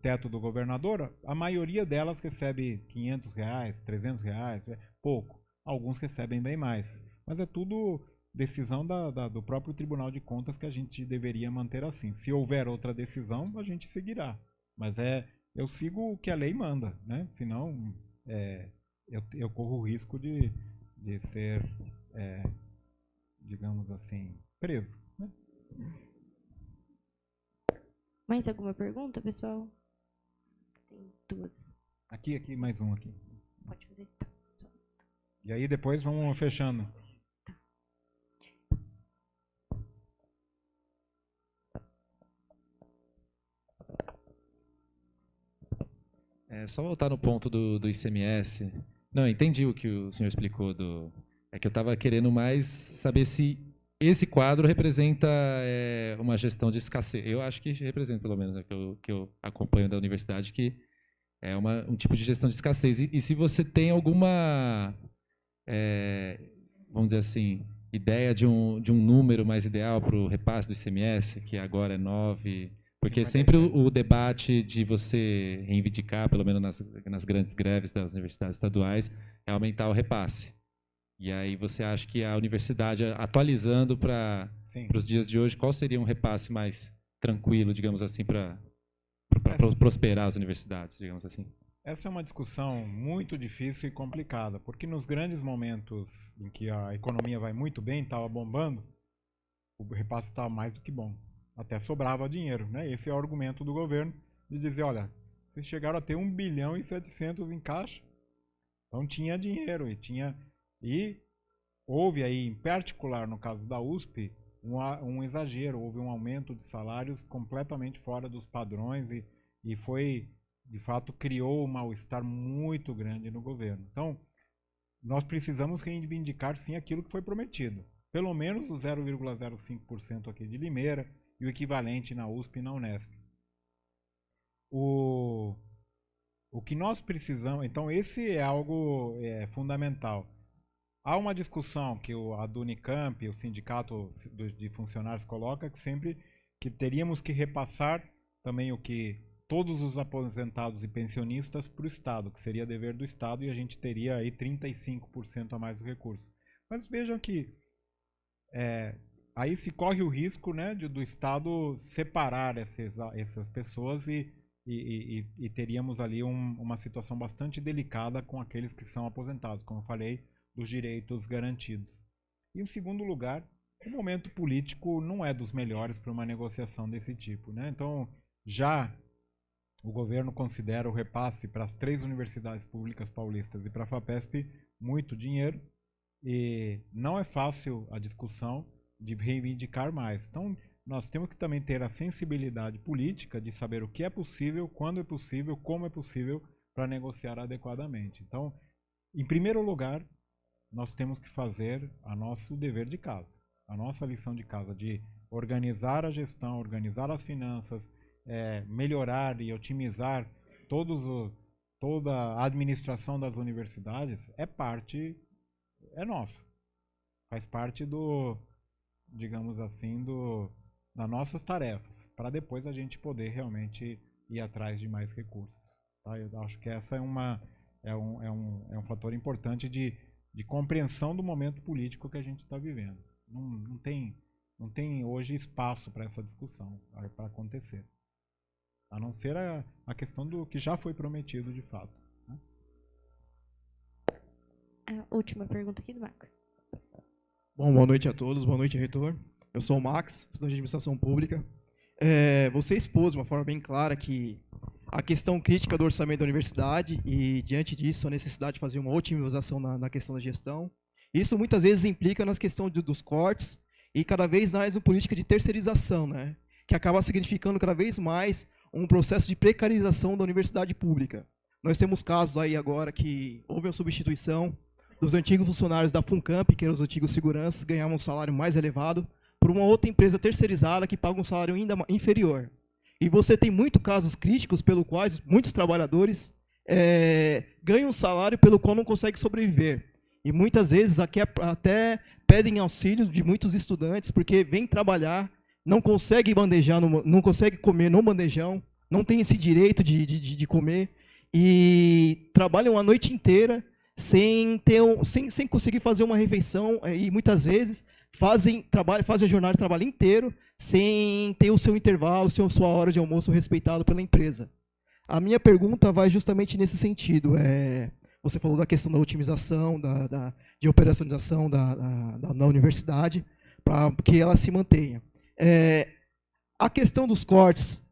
teto do governador. A maioria delas recebe R$500, R$300, pouco. Alguns recebem bem mais. Mas é tudo decisão do próprio Tribunal de Contas que a gente deveria manter assim. Se houver outra decisão, a gente seguirá. Mas eu sigo o que a lei manda, né? Senão eu corro o risco de ser, digamos assim, preso, né? Mais alguma pergunta, pessoal? Tem duas. Aqui, mais um aqui. Pode fazer. Tá. E aí depois vamos fechando. Só voltar no ponto do ICMS. Não, entendi o que o senhor explicou. É que eu estava querendo mais saber se esse quadro representa uma gestão de escassez. Eu acho que representa, pelo menos, que eu acompanho da universidade, que é um tipo de gestão de escassez. E se você tem alguma, vamos dizer assim, ideia de um número mais ideal para o repasse do ICMS, que agora é 9... Porque 57. sempre o debate de você reivindicar, pelo menos nas grandes greves das universidades estaduais, é aumentar o repasse. E aí você acha que a universidade, atualizando para os dias de hoje, qual seria um repasse mais tranquilo, digamos assim, para prosperar as universidades, digamos assim? Essa é uma discussão muito difícil e complicada, porque nos grandes momentos em que a economia vai muito bem, estava bombando, o repasse estava mais do que bom. Até sobrava dinheiro, né? Esse é o argumento do governo de dizer, olha, vocês chegaram a ter 1,7 bilhão em caixa, então tinha dinheiro e houve aí, em particular no caso da USP, um exagero, houve um aumento de salários completamente fora dos padrões e foi, de fato, criou um mal-estar muito grande no governo. Então, nós precisamos reivindicar sim aquilo que foi prometido, pelo menos o 0,05% aqui de Limeira, e o equivalente na USP e na Unesp. O que nós precisamos... Então, esse é algo fundamental. Há uma discussão que a do Unicamp, o sindicato de funcionários coloca, que teríamos que repassar também o que todos os aposentados e pensionistas para o Estado, que seria dever do Estado, e a gente teria aí 35% a mais do recurso. Mas vejam que... aí se corre o risco, né, do Estado separar essas pessoas e teríamos ali uma situação bastante delicada com aqueles que são aposentados, como eu falei, dos direitos garantidos. E em segundo lugar, o momento político não é dos melhores para uma negociação desse tipo, né? Então, já o governo considera o repasse para as 3 universidades públicas paulistas e para a FAPESP muito dinheiro, e não é fácil a discussão de reivindicar mais. Então, nós temos que também ter a sensibilidade política de saber o que é possível, quando é possível, como é possível para negociar adequadamente. Então, em primeiro lugar, nós temos que fazer o nosso dever de casa, a nossa lição de casa, de organizar a gestão, organizar as finanças, melhorar e otimizar toda a administração das universidades, é nossa. Faz parte digamos assim, das nossas tarefas, para depois a gente poder realmente ir atrás de mais recursos. Tá? Eu acho que essa é um fator importante de compreensão do momento político que a gente está vivendo. Não tem hoje espaço para essa discussão, para acontecer. A não ser a questão do que já foi prometido de fato. Né? A última pergunta aqui do Max. Bom, boa noite a todos, boa noite, reitor. Eu sou o Max, estudante de administração pública. Você expôs de uma forma bem clara que a questão crítica do orçamento da universidade e, diante disso, a necessidade de fazer uma otimização na questão da gestão. Isso muitas vezes implica nas questões dos cortes e cada vez mais uma política de terceirização, né? Que acaba significando cada vez mais um processo de precarização da universidade pública. Nós temos casos aí agora que houve uma substituição dos antigos funcionários da FUNCAMP, que eram os antigos seguranças, ganhavam um salário mais elevado, por uma outra empresa terceirizada que paga um salário ainda inferior. E você tem muitos casos críticos pelo quais muitos trabalhadores ganham um salário pelo qual não conseguem sobreviver. E muitas vezes aqui até pedem auxílio de muitos estudantes, porque vêm trabalhar, não conseguem bandejar, não conseguem comer no bandejão, não tem esse direito de comer, e trabalham a noite inteira sem conseguir fazer uma refeição, e muitas vezes fazem a jornada de trabalho inteiro sem ter o seu intervalo, sua hora de almoço respeitado pela empresa. A minha pergunta vai justamente nesse sentido. Você falou da questão da otimização, de operacionalização da universidade, para que ela se mantenha. A questão dos cortes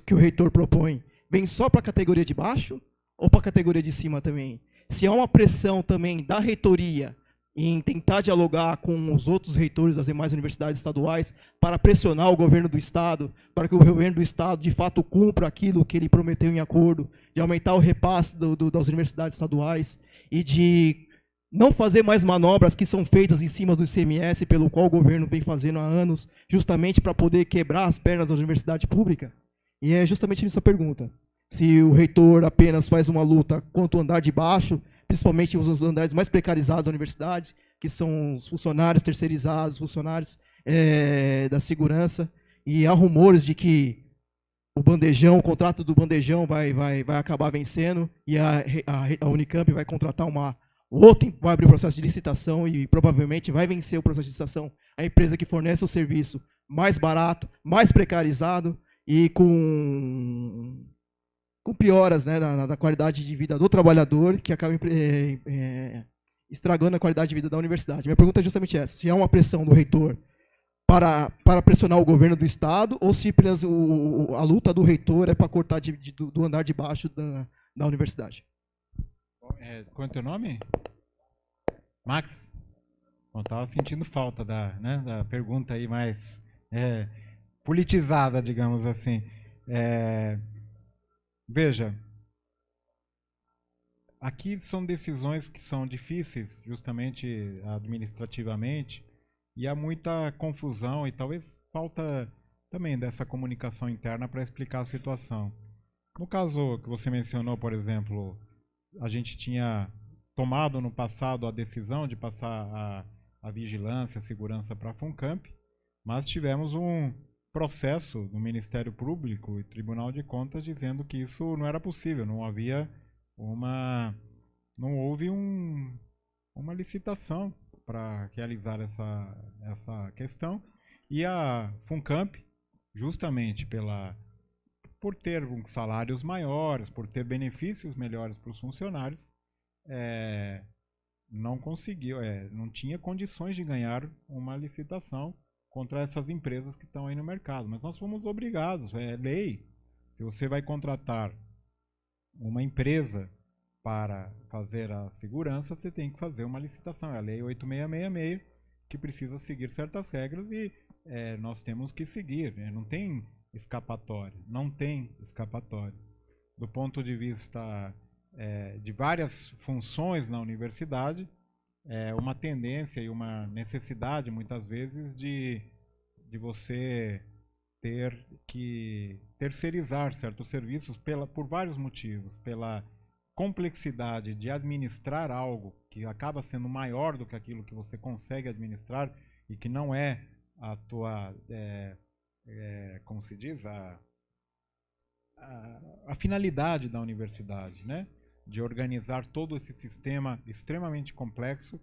que o reitor propõe, vem só para a categoria de baixo ou para a categoria de cima também? Se há uma pressão também da reitoria em tentar dialogar com os outros reitores das demais universidades estaduais para pressionar o governo do estado, para que o governo do estado de fato cumpra aquilo que ele prometeu em acordo, de aumentar o repasse das universidades estaduais e de não fazer mais manobras que são feitas em cima do ICMS, pelo qual o governo vem fazendo há anos, justamente para poder quebrar as pernas da universidade pública? E é justamente nessa pergunta. Se o reitor apenas faz uma luta contra o andar de baixo, principalmente os andares mais precarizados da universidade, que são os funcionários terceirizados, funcionários da segurança, e há rumores de que o contrato do bandejão vai acabar vencendo, e a Unicamp vai contratar vai abrir o processo de licitação e provavelmente vai vencer o processo de licitação a empresa que fornece o serviço mais barato, mais precarizado e com pioras, né, na qualidade de vida do trabalhador, que acaba estragando a qualidade de vida da universidade. Minha pergunta é justamente essa: se há uma pressão do reitor para pressionar o governo do estado, ou se apenas a luta do reitor é para cortar do andar de baixo da universidade. Qual é o teu nome? Max? Estava sentindo falta da pergunta aí mais politizada, digamos assim. Veja, aqui são decisões que são difíceis, justamente administrativamente, e há muita confusão e talvez falta também dessa comunicação interna para explicar a situação. No caso que você mencionou, por exemplo, a gente tinha tomado no passado a decisão de passar a vigilância, a segurança para a FUNCAMP, mas tivemos um processo do Ministério Público e Tribunal de Contas dizendo que isso não era possível, não houve uma licitação para realizar essa questão, e a FUNCAMP, justamente por ter salários maiores, por ter benefícios melhores para os funcionários, não conseguiu, não tinha condições de ganhar uma licitação contra essas empresas que estão aí no mercado. Mas nós fomos obrigados, é lei. Se você vai contratar uma empresa para fazer a segurança, você tem que fazer uma licitação. É a lei 8666, que precisa seguir certas regras e nós temos que seguir. Não tem escapatória. Não tem escapatória. Do ponto de vista de várias funções na universidade, uma tendência e uma necessidade, muitas vezes, de você ter que terceirizar certos serviços por vários motivos. Pela complexidade de administrar algo que acaba sendo maior do que aquilo que você consegue administrar e que não é a tua, como se diz, a finalidade da universidade, né? De organizar todo esse sistema extremamente complexo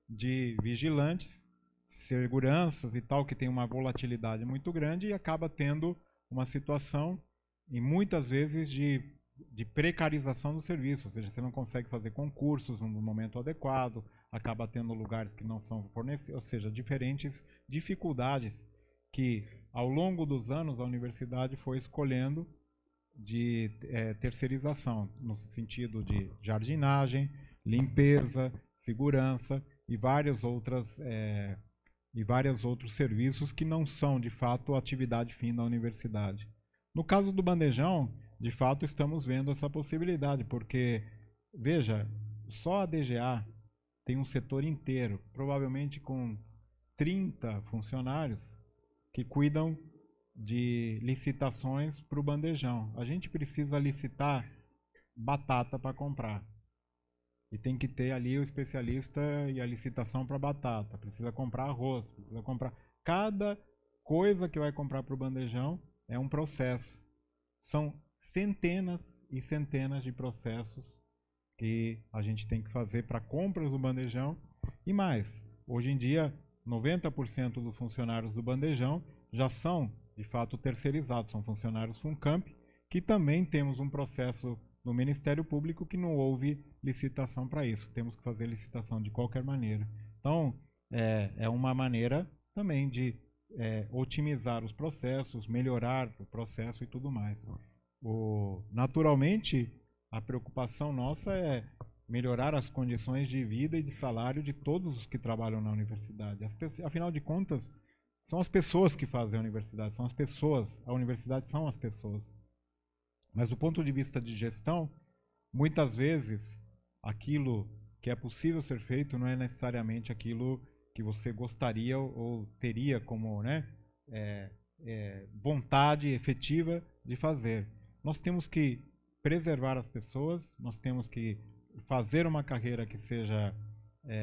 de vigilantes, seguranças e tal, que tem uma volatilidade muito grande e acaba tendo uma situação, e muitas vezes, de precarização do serviço, ou seja, você não consegue fazer concursos no momento adequado, acaba tendo lugares que não são fornecidos, ou seja, diferentes dificuldades que, ao longo dos anos, a universidade foi escolhendo de terceirização, no sentido de jardinagem, limpeza, segurança e vários outros serviços que não são, de fato, a atividade fim da universidade. No caso do bandejão, de fato, estamos vendo essa possibilidade, porque, veja, só a DGA tem um setor inteiro, provavelmente com 30 funcionários, que cuidam de licitações para o bandejão. A gente precisa licitar batata para comprar. E tem que ter ali o especialista e a licitação para batata. Precisa comprar arroz, precisa comprar... Cada coisa que vai comprar para o bandejão é um processo. São centenas e centenas de processos que a gente tem que fazer para compras do bandejão. E mais, hoje em dia, 90% dos funcionários do bandejão já são, de fato, terceirizados. São funcionários FUNCAMP, que também temos um processo no Ministério Público que não houve licitação para isso. Temos que fazer licitação de qualquer maneira. Então, é uma maneira também de otimizar os processos, melhorar o processo e tudo mais. Naturalmente, a preocupação nossa é melhorar as condições de vida e de salário de todos os que trabalham na universidade. Afinal de contas, são as pessoas que fazem a universidade, são as pessoas, a universidade são as pessoas. Mas do ponto de vista de gestão, muitas vezes aquilo que é possível ser feito não é necessariamente aquilo que você gostaria ou teria como, né, vontade efetiva de fazer. Nós temos que preservar as pessoas, nós temos que fazer uma carreira que seja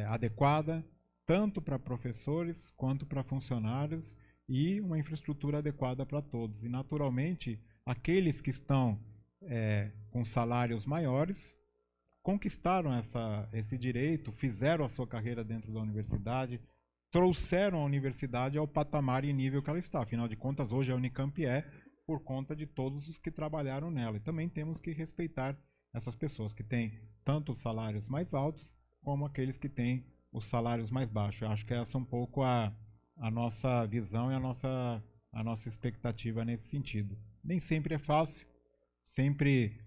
adequada, tanto para professores quanto para funcionários, e uma infraestrutura adequada para todos. E, naturalmente, aqueles que estão com salários maiores conquistaram esse direito, fizeram a sua carreira dentro da universidade, trouxeram a universidade ao patamar e nível que ela está. Afinal de contas, hoje a Unicamp por conta de todos os que trabalharam nela. E também temos que respeitar essas pessoas que têm tanto os salários mais altos como aqueles que têm os salários mais baixos. Eu acho que essa é um pouco a nossa visão e a nossa expectativa nesse sentido. Nem sempre é fácil, sempre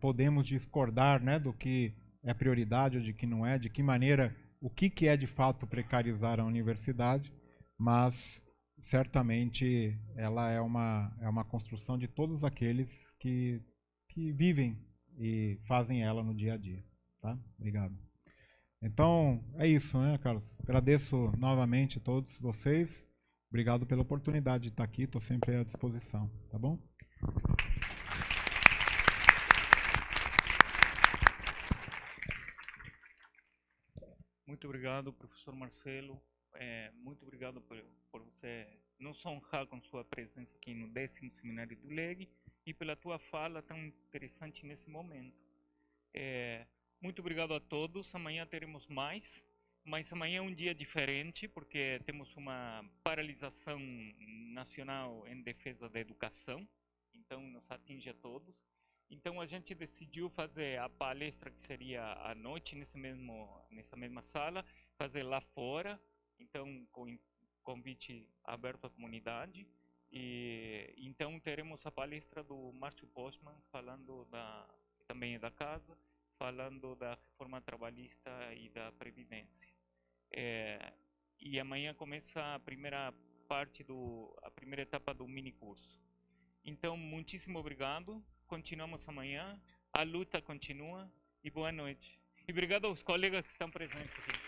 podemos discordar, né, do que é prioridade ou de que não é, de que maneira, o que é de fato precarizar a universidade, mas certamente ela é uma construção de todos aqueles que vivem e fazem ela no dia a dia. Tá? Obrigado. Então, é isso, né, Carlos? Agradeço novamente a todos vocês. Obrigado pela oportunidade de estar aqui, estou sempre à disposição, tá bom? Muito obrigado, professor Marcelo. Muito obrigado por você nos honrar com sua presença aqui no 10º Seminário do LEG e pela tua fala tão interessante nesse momento. Muito obrigado a todos. Amanhã teremos mais, mas amanhã é um dia diferente porque temos uma paralisação nacional em defesa da educação, então nos atinge a todos. Então a gente decidiu fazer a palestra que seria à noite nessa mesma sala, fazer lá fora, então com convite aberto à comunidade. E então teremos a palestra do Márcio Postman falando que também é da casa, falando da reforma trabalhista e da previdência. E amanhã começa a primeira etapa do mini curso. Então, muitíssimo obrigado. Continuamos amanhã. A luta continua e boa noite. E obrigado aos colegas que estão presentes aqui.